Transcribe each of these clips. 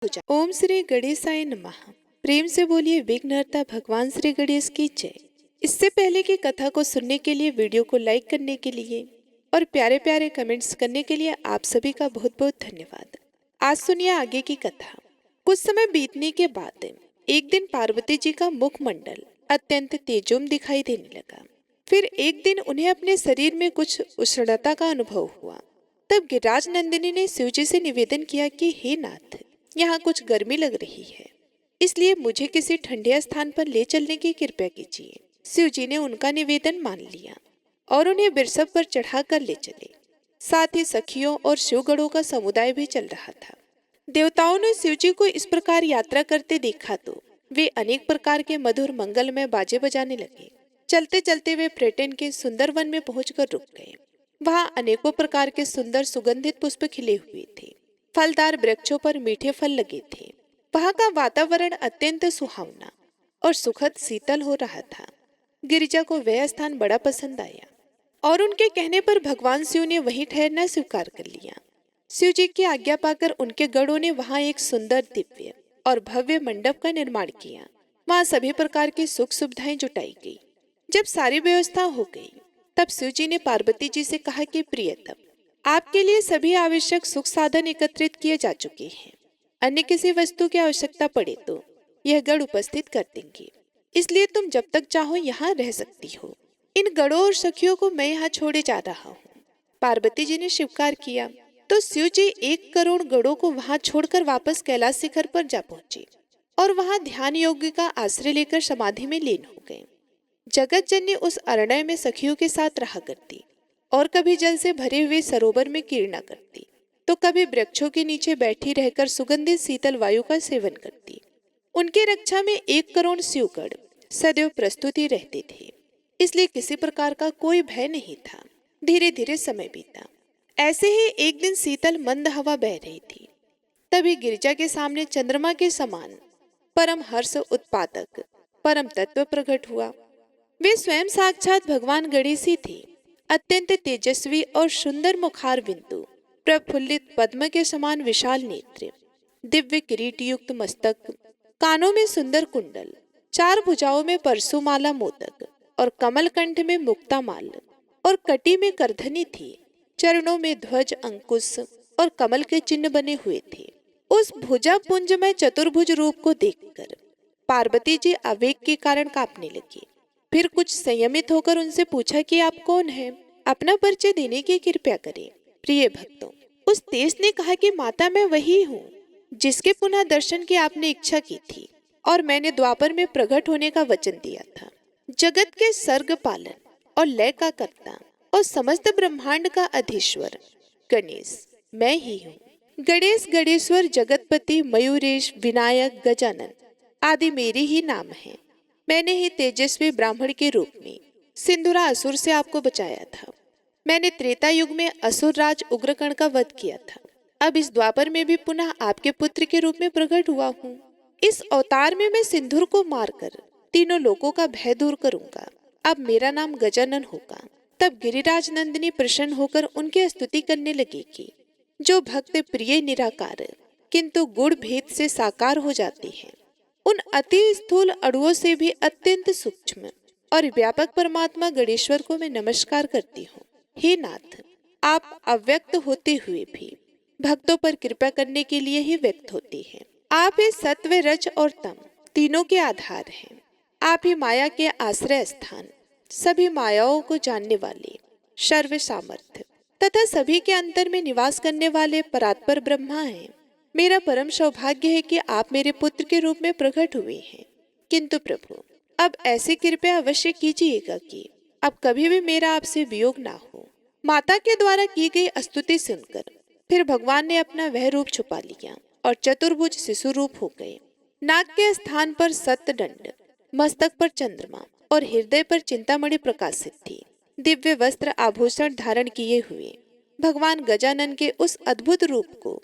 पूजा। ओम श्री गणेशाय नमः। प्रेम से बोलिए विघ्नहर्ता भगवान श्री गणेश की जय। इससे पहले की कथा को सुनने के लिए, वीडियो को लाइक करने के लिए और प्यारे प्यारे कमेंट्स करने के लिए आप सभी का बहुत बहुत धन्यवाद। आज सुनिए आगे की कथा। कुछ समय बीतने के बाद एक दिन पार्वती जी का मुखमंडल अत्यंत तेजोम दिखाई देने लगा। फिर एक दिन उन्हें अपने शरीर में कुछ उष्णता का अनुभव हुआ। तब गिरिराज नंदिनी ने शिव जी से निवेदन किया कि हे नाथ, यहाँ कुछ गर्मी लग रही है, इसलिए मुझे किसी ठंडे स्थान पर ले चलने की कृपा कीजिए। शिव जी ने उनका निवेदन मान लिया और उन्हें वृषभ पर चढ़ाकर ले चले। साथ ही सखियों और शिवगणों का समुदाय भी चल रहा था। देवताओं ने शिव जी को इस प्रकार यात्रा करते देखा तो वे अनेक प्रकार के मधुर मंगलमय बाजे बजाने लगे। चलते चलते वे पर्यटन के सुंदर वन में पहुंचकर रुक गए। वहाँ अनेकों प्रकार के सुंदर सुगंधित पुष्प खिले हुए थे। फलदार वृक्षों पर मीठे फल लगे थे। वहाँ का वातावरण अत्यंत सुहावना और सुखद शीतल हो रहा था। गिरिजा को वह स्थान बड़ा पसंद आया और उनके कहने पर भगवान शिव ने वहीं ठहरना स्वीकार कर लिया। शिव जी की आज्ञा पाकर उनके गणों ने वहाँ एक सुंदर दिव्य और भव्य मंडप का निर्माण किया। वहाँ सभी प्रकार की सुख सुविधाएं जुटाई गई। जब सारी व्यवस्था हो गई तब शिव जी ने पार्वती जी से कहा कि प्रियतम, आपके लिए सभी आवश्यक सुख साधन एकत्रित किए जा चुके हैं। अन्य किसी वस्तु की आवश्यकता पड़े तो यह गण उपस्थित कर देंगे, इसलिए तुम जब तक चाहो यहाँ रह सकती हो। इन गणों और सखियों को मैं यहाँ छोड़े जा रहा हूँ। पार्वती जी ने स्वीकार किया तो शिव जी 1 करोड़ गणों को वहां छोड़कर वापस कैलाश शिखर पर जा पहुंचे और वहां ध्यान योग्य का आश्रय लेकर समाधि में लीन हो गए। जगत जननी उस अरण्य में सखियों के साथ रहा करती और कभी जल से भरे हुए सरोवर में क्रीड़ा करती तो कभी वृक्षों के नीचे बैठी रहकर सुगंधित शीतल वायु का सेवन करती। उनकी रक्षा में 1 करोड़ शिवगण सदैव प्रस्तुत ही रहते थे, इसलिए किसी प्रकार का कोई भय नहीं था। धीरे धीरे समय बीता। ऐसे ही एक दिन शीतल मंद हवा बह रही थी। तभी गिरिजा के सामने चंद्रमा के समान परम हर्ष उत्पादक परम तत्व प्रकट हुआ। वे स्वयं साक्षात भगवान गणेश ही थे। अत्यंत तेजस्वी और सुंदर मुखार बिंदु, प्रफुल्लित पद्म के समान विशाल नेत्र, दिव्य किरीट युक्त मस्तक, कानों में सुंदर कुंडल, 4 भुजाओं में परशुमाला मोदक और कमल कंठ में मुक्तामाल और कटी में करधनी थी। चरणों में ध्वज अंकुश और कमल के चिन्ह बने हुए थे। उस भुजा पुंज में चतुर्भुज रूप को देखकर पार्वती जी आवेग के कारण कांपने लगी। फिर कुछ संयमित होकर उनसे पूछा कि आप कौन हैं? अपना परिचय देने की कृपया करें। प्रिय भक्तों, उस तेज ने कहा कि माता, मैं वही हूँ जिसके पुनः दर्शन की आपने इच्छा की थी और मैंने द्वापर में प्रकट होने का वचन दिया था। जगत के सर्ग पालन और लय का कर्ता और समस्त ब्रह्मांड का अधीश्वर गणेश मैं ही हूँ। गणेश, गणेश्वर, जगतपति, मयूरेश, विनायक, गजानन आदि मेरे ही नाम हैं। मैंने ही तेजस्वी ब्राह्मण के रूप में सिंधुरा असुर से आपको बचाया था। मैंने त्रेता युग में असुर राज उग्रकर्ण का वध किया था। अब इस द्वापर में भी पुनः आपके पुत्र के रूप में प्रकट हुआ हूँ। इस अवतार में मैं सिंधुर को मारकर तीनों लोगों का भय दूर करूंगा। अब मेरा नाम गजानन होगा। तब गिरिराज नंदिनी प्रसन्न होकर उनकी स्तुति करने लगी कि जो भक्त प्रिय निराकार किंतु गुण भेद से साकार हो जाते हैं, उन अति स्थूल अणुओं से भी अत्यंत सूक्ष्म और व्यापक परमात्मा गणेश्वर को मैं नमस्कार करती हूँ। हे नाथ, आप अव्यक्त होते हुए भी भक्तों पर कृपा करने के लिए ही व्यक्त होते हैं। आप ही सत्व, रज और तम तीनों के आधार हैं। आप ही माया के आश्रय स्थान, सभी मायाओं को जानने वाले, सर्व सामर्थ्य तथा सभी के अंतर में निवास करने वाले परात्पर ब्रह्मा हैं। मेरा परम सौभाग्य है कि आप मेरे पुत्र के रूप में प्रकट हुए हैं। किंतु प्रभु, अब ऐसी कृपया अवश्य कीजिएगा कि अब कभी भी मेरा आपसे वियोग ना हो। माता के द्वारा की गई स्तुति सुनकर फिर भगवान ने अपना वह रूप छुपा लिया और चतुर्भुज शिशु रूप हो गए। नाक के स्थान पर सतदंड, मस्तक पर चंद्रमा और हृदय पर चिंतामणि प्रकाशित थी। दिव्य वस्त्र आभूषण धारण किए हुए भगवान गजानन के उस अद्भुत रूप को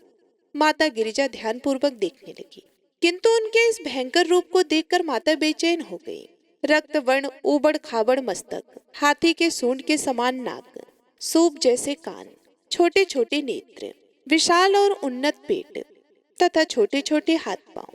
माता गिरिजा ध्यान पूर्वक देखने लगी। किंतु उनके इस भयंकर रूप को देखकर माता बेचैन हो गई। रक्त वर्ण उबड़ खाबड़ मस्तक, हाथी के सूंड के समान नाक, सूप जैसे कान, छोटे छोटे नेत्र, विशाल और उन्नत पेट, तथा छोटे छोटे हाथ पांव।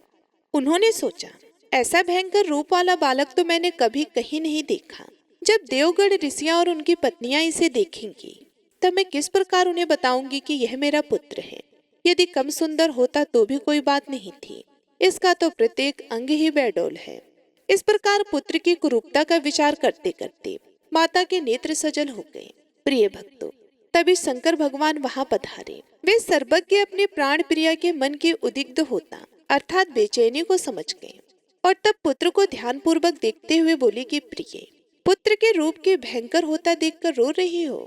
उन्होंने सोचा, ऐसा भयंकर रूप वाला बालक तो मैंने कभी कहीं नहीं देखा। जब देवगढ़ ऋषियां और उनकी पत्नियां इसे देखेंगी तब मैं किस प्रकार उन्हें बताऊंगी कि यह मेरा पुत्र है। यदि कम सुंदर होता तो भी कोई बात नहीं थी, इसका तो प्रत्येक अंग ही बेडौल है। इस प्रकार पुत्र की कुरूपता का विचार करते करते माता के नेत्र सजल हो गए। प्रिय भक्तों, तभी शंकर भगवान वहां पधारे। वे सर्वज्ञ अपने प्राण प्रिया के मन के उद्विग्न होता अर्थात बेचैनी को समझ गए और तब पुत्र को ध्यान पूर्वक देखते हुए बोले कि प्रिय, पुत्र के रूप के भयंकर होता देखकर रो रही हो,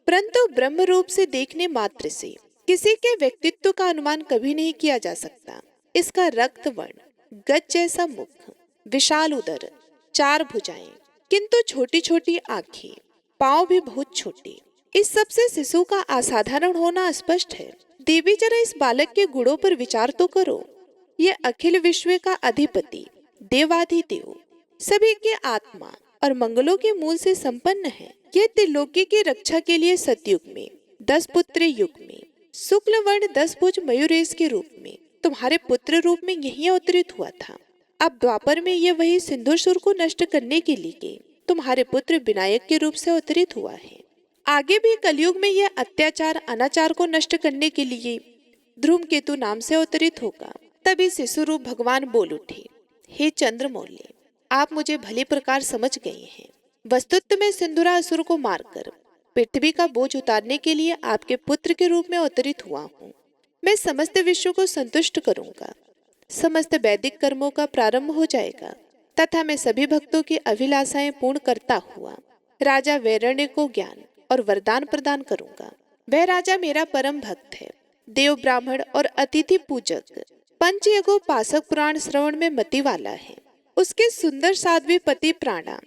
परंतु ब्रह्म रूप से देखने मात्र से किसी के व्यक्तित्व का अनुमान कभी नहीं किया जा सकता। इसका रक्त वर्ण, गज जैसा मुख, विशाल उदर, 4 भुजाएं, किंतु छोटी छोटी आंखें, पांव भी बहुत छोटे, इस सब से शिशु का असाधारण होना स्पष्ट है। देवी, जरा इस बालक के गुणों पर विचार तो करो। यह अखिल विश्व का अधिपति, देवाधिदेव, सभी के आत्मा और मंगलों के मूल से संपन्न है। यह त्रिलोकी की रक्षा के लिए सतयुग में 10 पुत्र युग में शुक्ल वर्ण 10 भुज मयूरेश के रूप में तुम्हारे पुत्र रूप में यही अवतरित हुआ था। अब द्वापर में यह वही सिंधुसुर को नष्ट करने के लिए तुम्हारे पुत्र विनायक के रूप से अवतरित हुआ है। आगे भी कलयुग में यह अत्याचार अनाचार को नष्ट करने के लिए धूमकेतु नाम से अवतरित होगा। तभी शिशु रूप भगवान बोल उठे, हे चंद्रमौली, आप मुझे भली प्रकार समझ गए हैं। वस्तुतः मैं सिंधुरासुर को मारकर पृथ्वी का बोझ उतारने के लिए आपके पुत्र के रूप में अवतरित हुआ हूँ। मैं समस्त विश्व को संतुष्ट करूंगा, समस्त वैदिक कर्मों का प्रारंभ हो जाएगा तथा मैं सभी भक्तों की अभिलाषाएं पूर्ण करता हुआ राजा वैरण्य को ज्ञान और वरदान प्रदान करूंगा। वह राजा मेरा परम भक्त है, देव ब्राह्मण और अतिथि पूजक, पंचयज्ञोपासक, पुराण श्रवण में मति वाला है। उसके सुंदर साध्वी पति प्राणा,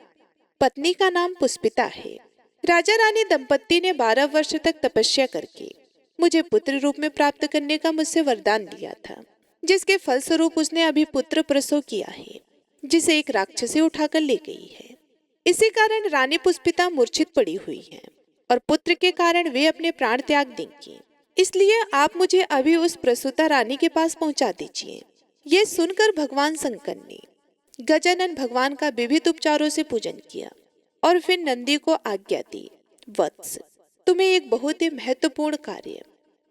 पत्नी का नाम पुष्पिता है। राजा रानी दंपत्ति ने 12 वर्ष तक तपस्या करके मुझे पुत्र रूप में प्राप्त करने का मुझसे वरदान दिया था, जिसके फलस्वरूप उसने अभी पुत्र प्रसव किया है, जिसे एक राक्षसी उठाकर ले गई है। इसी कारण रानी पुष्पिता मूर्छित पड़ी हुई है और पुत्र के कारण वे अपने प्राण त्याग देंगी। इसलिए आप मुझे अभी उस प्रसूता रानी के पास पहुंचा दीजिए। ये सुनकर भगवान शंकर ने गजानन भगवान का विविध उपचारों से पूजन किया और फिर नंदी को आज्ञा दी, वत्स, तुम्हें एक बहुत ही महत्वपूर्ण कार्य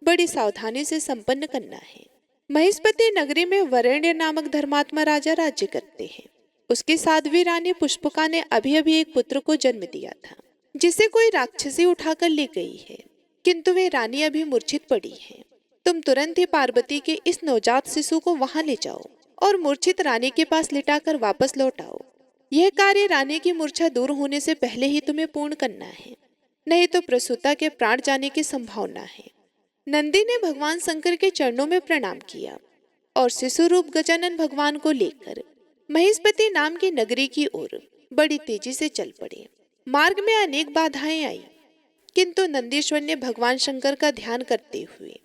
बड़ी सावधानी से संपन्न करना है। महेशपति नगरी में वरेण्य नामक धर्मात्मा राजा राज्य करते हैं। उसकी साध्वी रानी पुष्पका ने अभी अभी एक पुत्र को जन्म दिया था, जिसे कोई राक्षसी उठाकर ले गई है, किंतु वे रानी अभी मूर्छित पड़ी है। तुम तुरंत ही पार्वती के इस नवजात शिशु को वहां ले जाओ और मूर्छित रानी के पास लिटाकर वापस लौटाओ। यह कार्य रानी की मूर्छा दूर होने से पहले ही तुम्हें पूर्ण करना है, नहीं तो प्रसूता के प्राण जाने की संभावना है। नंदी ने भगवान शंकर के चरणों में प्रणाम किया और शिशु रूप गजानन भगवान को लेकर महेशपति नाम की नगरी की ओर बड़ी तेजी से चल पड़े। मार्ग में अनेक बाधाएं आई, किंतु नंदीश्वर ने भगवान शंकर का ध्यान करते हुए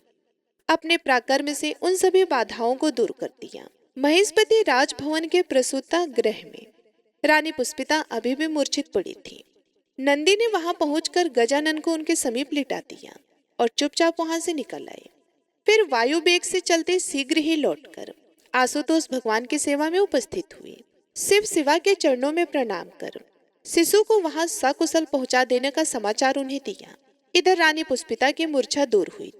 अपने पराक्रम से उन सभी बाधाओं को दूर कर दिया। महेशपति राजभवन के प्रसूता गृह में रानी पुष्पिता अभी भी मूर्छित पड़ी थी। नंदी ने वहां पहुंचकर गजानन को उनके समीप लिटा दिया और चुपचाप वहां से निकल आए। फिर वायु वेग से चलते शीघ्र ही लौटकर आशुतोष भगवान की सेवा में उपस्थित हुए। शिव शिवा के चरणों में प्रणाम कर शिशु को वहां सकुशल पहुंचा देने का समाचार उन्हें दिया। इधर रानी पुष्पिता की मूर्छा दूर हुई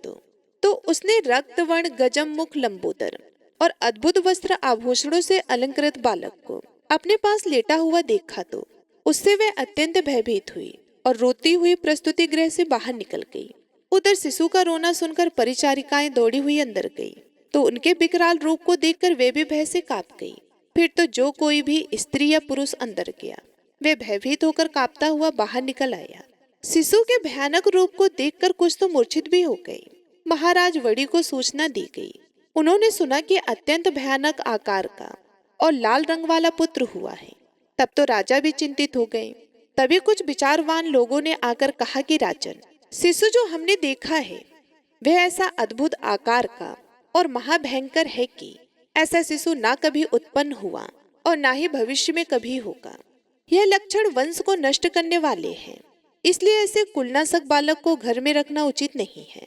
तो उसने रक्त वर्ण गजम मुख लंबोदर और अद्भुत वस्त्र आभूषणों से अलंकृत बालक को अपने पास लेटा हुआ देखा तो उससे वह अत्यंत भयभीत हुई और रोती हुई प्रस्तुति गृह से बाहर निकल गई। उधर शिशु का रोना सुनकर परिचारिकाएं दौड़ी हुई अंदर गई तो उनके विकराल रूप को देखकर वे भी भय से कांप गई। फिर तो जो कोई भी स्त्री या पुरुष अंदर गया वे भयभीत होकर कांपता हुआ बाहर निकल आया। शिशु के भयानक रूप को देखकर कुछ तो मूर्छित भी हो गई। महाराज वड़ी को सूचना दी गई। उन्होंने सुना कि अत्यंत भयानक आकार का और लाल रंग वाला पुत्र हुआ है। तब तो राजा भी चिंतित हो गए। तभी कुछ विचारवान लोगों ने आकर कहा कि राजन, शिशु जो हमने देखा है वह ऐसा अद्भुत आकार का और महाभयंकर है कि ऐसा शिशु ना कभी उत्पन्न हुआ और ना ही भविष्य में कभी होगा। यह लक्षण वंश को नष्ट करने वाले हैं, इसलिए ऐसे कुलनाशक बालक को घर में रखना उचित नहीं है।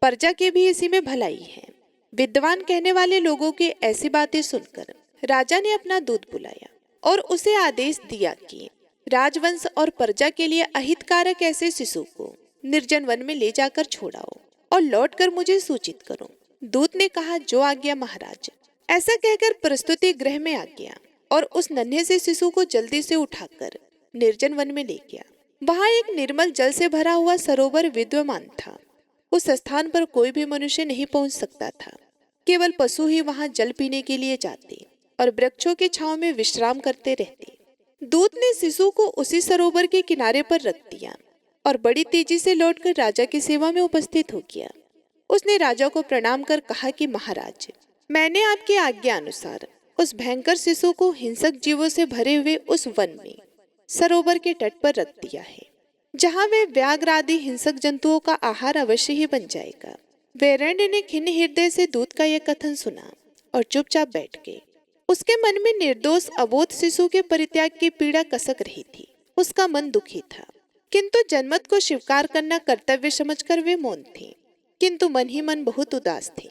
प्रजा की भी इसी में भलाई है। विद्वान कहने वाले लोगों की ऐसी बातें सुनकर राजा ने अपना दूत बुलाया और उसे आदेश दिया कि राजवंश और प्रजा के लिए अहितकारक ऐसे शिशु को निर्जन वन में ले जाकर छोड़ाओ और लौटकर मुझे सूचित करो। दूत ने कहा, जो आज्ञा महाराज। ऐसा कहकर प्रस्तुति गृह में आ गया और उस नन्हे से शिशु को जल्दी से उठाकर निर्जन वन में ले गया। वहां एक निर्मल जल से भरा हुआ सरोवर विद्यमान था। उस स्थान पर कोई भी मनुष्य नहीं पहुंच सकता था। केवल पशु ही वहां जल पीने के लिए जाते और वृक्षों की छांव में विश्राम करते रहते। दूत ने शिशु को उसी सरोवर के किनारे पर रख दिया और बड़ी तेजी से लौटकर राजा की सेवा में उपस्थित हो गया। उसने राजा को प्रणाम कर कहा कि महाराज, मैंने आपकी आज्ञा अनुसार उस भयंकर शिशु को हिंसक जीवों से भरे हुए उस वन में सरोवर के तट पर रख दिया है, जहाँ वे व्याघ्र आदि हिंसक जंतुओं का आहार अवश्य ही बन जाएगा। वैरण्य ने खिन्न हृदय से दूत का यह कथन सुना और चुपचाप बैठ गए। उसके मन में निर्दोष अबोध शिशु के परित्याग की पीड़ा कसक रही थी। उसका मन दुखी था, किंतु जनमत को स्वीकार करना कर्तव्य समझकर वे मौन थे, किंतु मन ही मन बहुत उदास थे।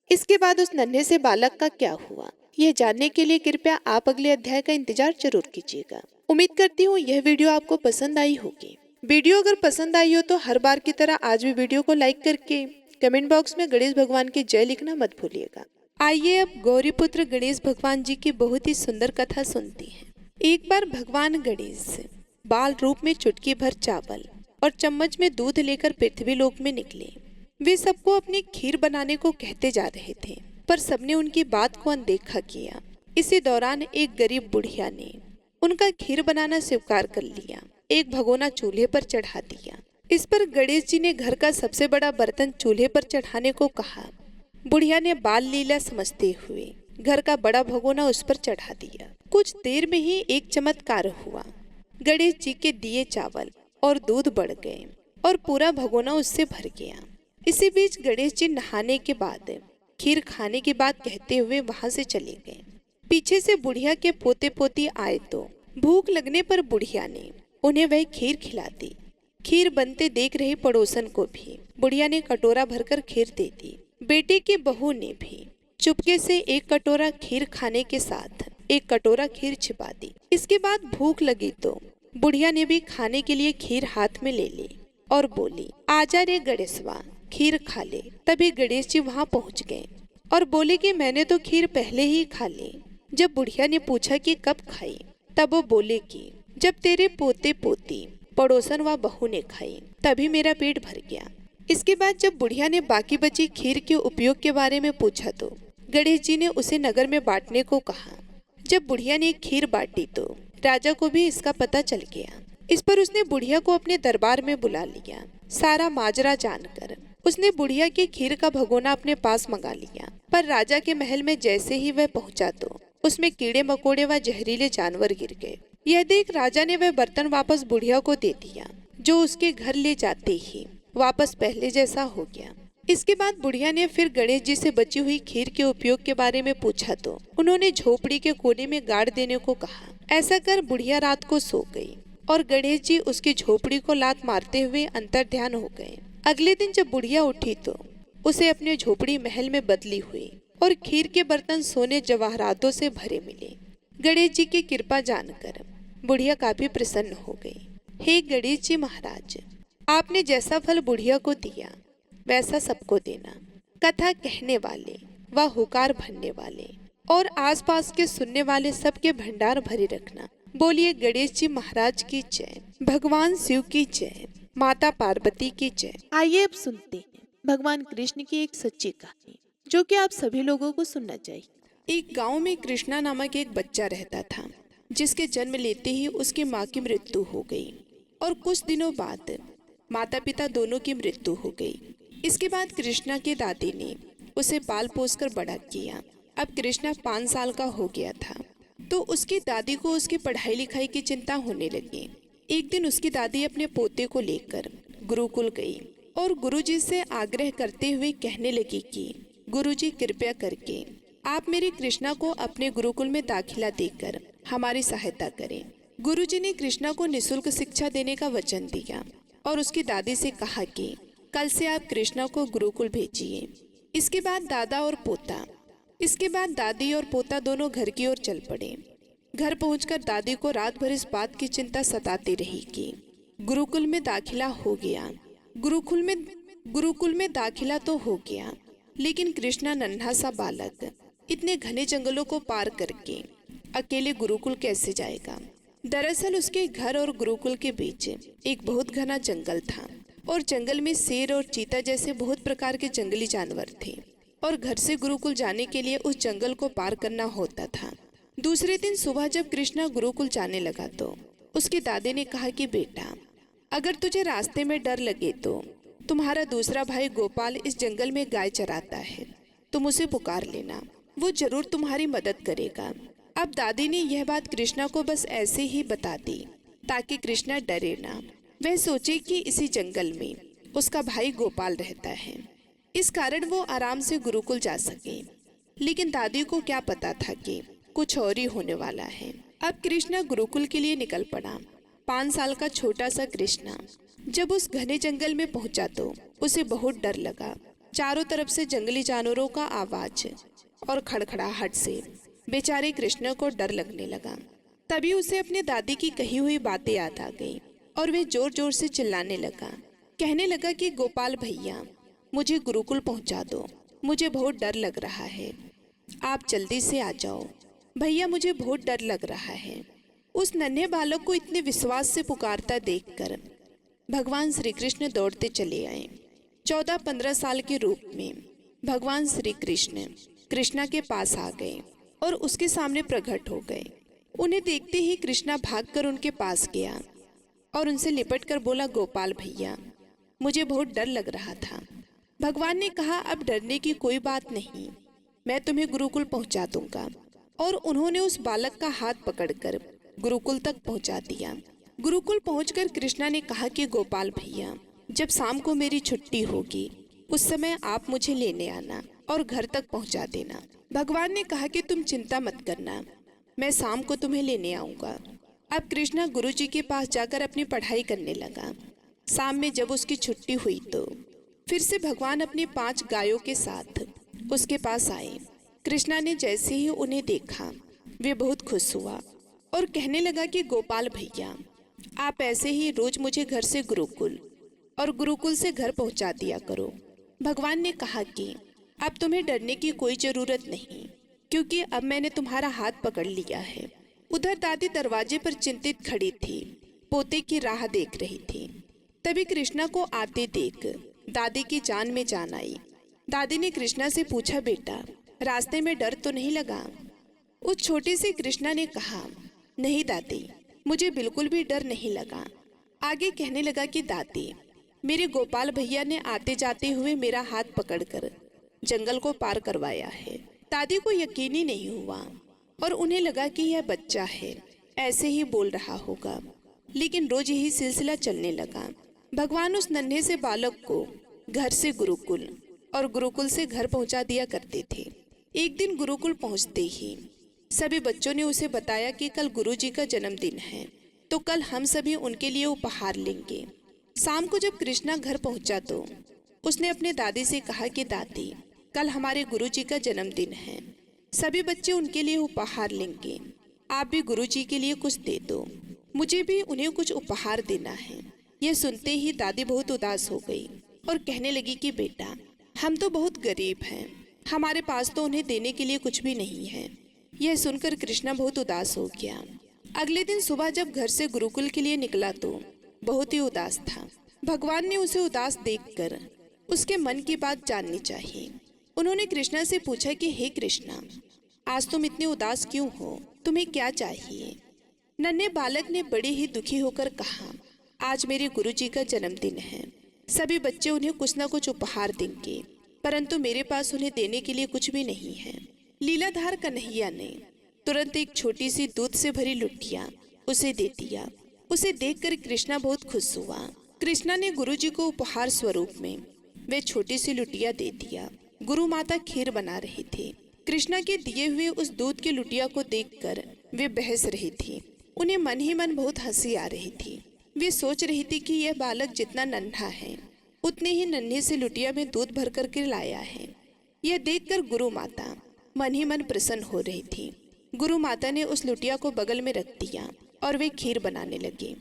इसके बाद उस नन्हे से बालक का क्या हुआ, यह जानने के लिए कृपया आप अगले अध्याय का इंतजार जरूर कीजिएगा। उम्मीद करती हूँ यह वीडियो आपको पसंद आई होगी। वीडियो अगर पसंद आई हो तो हर बार की तरह आज भी वीडियो को लाइक करके कमेंट बॉक्स में गणेश भगवान की जय लिखना मत भूलिएगा। आइए अब गौरीपुत्र गणेश भगवान जी की बहुत ही सुंदर कथा सुनते हैं। एक बार भगवान गणेश बाल रूप में चुटकी भर चावल और चम्मच में दूध लेकर पृथ्वी लोक में निकले। वे सबको अपनी खीर बनाने को कहते जा रहे थे, पर सबने उनकी बात को अनदेखा किया। इसी दौरान एक गरीब बुढ़िया ने उनका खीर बनाना स्वीकार कर लिया। एक भगोना चूल्हे पर चढ़ा दिया। इस पर गणेश जी ने घर का सबसे बड़ा बर्तन चूल्हे पर चढ़ाने को कहा। बुढ़िया ने बाल लीला समझते हुए घर का बड़ा भगोना उस पर चढ़ा दिया। कुछ देर में ही एक चमत्कार हुआ। गणेश जी के दिए चावल और दूध बढ़ गए और पूरा भगोना उससे भर गया। इसी बीच गणेश जी नहाने के बाद खीर खाने की बात कहते हुए वहां से चले गए। पीछे से बुढ़िया के पोते पोती आए तो भूख लगने पर बुढ़िया ने उन्हें वह खीर खिला दी। खीर बनते देख रहे पड़ोसन को भी बुढ़िया ने कटोरा भरकर खीर दे दी। बेटे की बहू ने भी चुपके से एक कटोरा खीर खाने के साथ एक कटोरा खीर छिपा दी। इसके बाद भूख लगी तो बुढ़िया ने भी खाने के लिए खीर हाथ में ले ली और बोली, आजा रे गणेशवा, खीर खा ले। तभी गणेश जी वहाँ पहुँच गए और बोले कि मैंने तो खीर पहले ही खा ली। जब बुढ़िया ने पूछा कि कब खाई, तब वो बोले कि जब तेरे पोते पोती पड़ोसन व बहू ने खाई तभी मेरा पेट भर गया। इसके बाद जब बुढ़िया ने बाकी बची खीर के उपयोग के बारे में पूछा तो गणेश जी ने उसे नगर में बांटने को कहा। जब बुढ़िया ने खीर बांटी तो राजा को भी इसका पता चल गया। इस पर उसने बुढ़िया को अपने दरबार में बुला लिया। सारा माजरा जानकर उसने बुढ़िया की खीर का भगोना अपने पास मंगा लिया। पर राजा के महल में जैसे ही वह पहुंचा तो उसमें कीड़े मकोड़े व जहरीले जानवर गिर गए। यह देख राजा ने वह बर्तन वापस बुढ़िया को दे दिया, जो उसके घर ले जाते ही वापस पहले जैसा हो गया। इसके बाद बुढ़िया ने फिर गणेश जी से बची हुई खीर के उपयोग के बारे में पूछा तो उन्होंने झोपड़ी के कोने में गाड़ देने को कहा। ऐसा कर बुढ़िया रात को सो गई और गणेश जी उसकी झोपड़ी को लात मारते हुए अंतर ध्यान हो गए। अगले दिन जब बुढ़िया उठी तो उसे अपनी झोपड़ी महल में बदली हुई और खीर के बर्तन सोने जवाहरातों से भरे मिले। गणेश जी की कृपा जानकर बुढ़िया काफी प्रसन्न हो गई। हे गणेश जी महाराज, आपने जैसा फल बुढ़िया को दिया वैसा सबको देना। कथा कहने वाले व हुकार भरने वाले और आसपास के सुनने वाले सबके भंडार भरे रखना। बोलिए गणेश जी महाराज की जय, भगवान शिव की जय, माता पार्वती की जय। आइए अब सुनते हैं भगवान कृष्ण की एक सच्ची कहानी, जो कि आप सभी लोगों को सुनना चाहिए। एक गांव में कृष्णा नामक एक बच्चा रहता था, जिसके जन्म लेते ही उसकी माँ की मृत्यु हो गई और कुछ दिनों बाद माता पिता दोनों की मृत्यु हो गई। इसके बाद कृष्णा के दादी ने उसे पाल पोस कर बड़ा किया। अब कृष्णा 5 साल का हो गया था तो उसकी दादी को उसकी पढ़ाई लिखाई की चिंता होने लगी। एक दिन उसकी दादी अपने पोते को लेकर गुरुकुल गई और गुरुजी से आग्रह करते हुए कहने लगी कि गुरुजी कृपया करके आप मेरे कृष्णा को अपने गुरुकुल में दाखिला देकर हमारी सहायता करें। गुरुजी ने कृष्णा को निःशुल्क शिक्षा देने का वचन दिया और उसकी दादी से कहा कि कल से आप कृष्णा को गुरुकुल भेजिए। इसके बाद दादी और पोता दोनों घर की ओर चल पड़े। घर पहुंचकर दादी को रात भर इस बात की चिंता सताती रही कि गुरुकुल में दाखिला हो गया, गुरुकुल में दाखिला तो हो गया, लेकिन कृष्णा नन्हा सा बालक इतने घने जंगलों को पार करके अकेले गुरुकुल कैसे जाएगा। दरअसल उसके घर और गुरुकुल के बीच एक बहुत घना जंगल था और जंगल में शेर और चीता जैसे बहुत प्रकार के जंगली जानवर थे और घर से गुरुकुल जाने के लिए उस जंगल को पार करना होता था। दूसरे दिन सुबह जब कृष्णा गुरुकुल जाने लगा तो उसकी दादी ने कहा कि बेटा, अगर तुझे रास्ते में डर लगे तो तुम्हारा दूसरा भाई गोपाल इस जंगल में गाय चराता है, तुम उसे पुकार लेना, वो जरूर तुम्हारी मदद करेगा। अब दादी ने यह बात कृष्णा को बस ऐसे ही बता दी ताकि कृष्णा डरे ना। वह सोचे कि इसी जंगल में उसका भाई गोपाल रहता है, इस कारण वो आराम से गुरुकुल जा सके। लेकिन दादी को क्या पता था कि कुछ और ही होने वाला है। अब कृष्णा गुरुकुल के लिए निकल पड़ा। 5 साल का छोटा सा कृष्णा जब उस घने जंगल में पहुंचा तो उसे बहुत डर लगा। चारों तरफ से जंगली जानवरों का आवाज और खड़खड़ाहट से बेचारे कृष्णा को डर लगने लगा। तभी उसे अपने दादी की कही हुई बातें याद आ गई और वे जोर जोर से चिल्लाने लगा। कहने लगा कि गोपाल भैया, मुझे गुरुकुल पहुंचा दो, मुझे बहुत डर लग रहा है, आप जल्दी से आ जाओ भैया, मुझे बहुत डर लग रहा है। उस नन्हे बालक को इतने विश्वास से पुकारता देखकर भगवान श्री कृष्ण दौड़ते चले आए। 14-15 साल के रूप में भगवान श्री कृष्ण कृष्णा के पास आ गए और उसके सामने प्रकट हो गए। उन्हें देखते ही कृष्णा भागकर उनके पास गया और उनसे लिपटकर बोला, गोपाल भैया, मुझे बहुत डर लग रहा था। भगवान ने कहा, अब डरने की कोई बात नहीं, मैं तुम्हें गुरुकुल पहुंचा दूंगा। और उन्होंने उस बालक का हाथ पकड़कर गुरुकुल तक पहुंचा दिया। गुरुकुल पहुंचकर कृष्णा ने कहा कि गोपाल भैया, जब शाम को मेरी छुट्टी होगी उस समय आप मुझे लेने आना और घर तक पहुंचा देना। भगवान ने कहा कि तुम चिंता मत करना, मैं शाम को तुम्हें लेने आऊंगा। अब कृष्णा गुरुजी के पास जाकर अपनी पढ़ाई करने लगा। शाम में जब उसकी छुट्टी हुई तो फिर से भगवान अपनी 5 गायों के साथ उसके पास आए। कृष्णा ने जैसे ही उन्हें देखा वे बहुत खुश हुआ और कहने लगा कि गोपाल भैया, आप ऐसे ही रोज मुझे घर से गुरुकुल और गुरुकुल से घर पहुंचा दिया करो। भगवान ने कहा कि अब तुम्हें डरने की कोई जरूरत नहीं, क्योंकि अब मैंने तुम्हारा हाथ पकड़ लिया है। उधर दादी दरवाजे पर चिंतित खड़ी थी, पोते की राह देख रही थी। तभी कृष्णा को आते देख दादी की जान में जान आई। दादी ने कृष्णा से पूछा, बेटा, रास्ते में डर तो नहीं लगा? उस छोटे से कृष्णा ने कहा, नहीं दादी, मुझे बिल्कुल भी डर नहीं लगा। आगे कहने लगा कि दादी, मेरे गोपाल भैया ने आते जाते हुए मेरा हाथ पकड़कर जंगल को पार करवाया है। दादी को यकीन ही नहीं हुआ और उन्हें लगा कि यह बच्चा है, ऐसे ही बोल रहा होगा। लेकिन रोज यही सिलसिला चलने लगा। भगवान उस नन्हे से बालक को घर से गुरुकुल और गुरुकुल से घर पहुंचा दिया करते थे। एक दिन गुरुकुल पहुंचते ही सभी बच्चों ने उसे बताया कि कल गुरुजी का जन्मदिन है, तो कल हम सभी उनके लिए उपहार लेंगे। शाम को जब कृष्णा घर पहुंचा तो उसने अपने दादी से कहा कि दादी, कल हमारे गुरुजी का जन्मदिन है, सभी बच्चे उनके लिए उपहार लेंगे, आप भी गुरुजी के लिए कुछ दे दो, मुझे भी उन्हें कुछ उपहार देना है। यह सुनते ही दादी बहुत उदास हो गई और कहने लगी कि बेटा, हम तो बहुत गरीब हैं, हमारे पास तो उन्हें देने के लिए कुछ भी नहीं है। यह सुनकर कृष्णा बहुत उदास हो गया। अगले दिन सुबह जब घर से गुरुकुल के लिए निकला तो बहुत ही उदास था। भगवान ने उसे उदास देखकर उसके मन की बात जाननी चाहिए। उन्होंने कृष्णा से पूछा कि हे कृष्णा, आज तुम इतने उदास क्यों हो, तुम्हें क्या चाहिए? नन्हे बालक ने बड़े ही दुखी होकर कहा, आज मेरे गुरुजी का जन्मदिन है, सभी बच्चे उन्हें कुछ न कुछ उपहार देंगे, परंतु मेरे पास उन्हें देने के लिए कुछ भी नहीं है। लीलाधार कन्हैया ने तुरंत एक छोटी सी दूध से भरी लुटिया उसे दे दिया। उसे देखकर कृष्णा बहुत खुश हुआ। कृष्णा ने गुरुजी को उपहार स्वरूप में वे छोटी सी लुटिया दे दिया। गुरु माता खीर बना रही थी। कृष्णा के दिए हुए उस दूध की लुटिया को देखकर वे बहस रही थी। उन्हें मन ही मन बहुत हंसी आ रही थी। वे सोच रही थी कि यह बालक जितना नन्हा है उतने ही नन्हे से लुटिया में दूध भर करके लाया है। यह देखकर गुरु माता मन ही मन प्रसन्न हो रही थी। गुरु माता ने उस लुटिया को बगल में रख दिया और वे खीर बनाने लगी।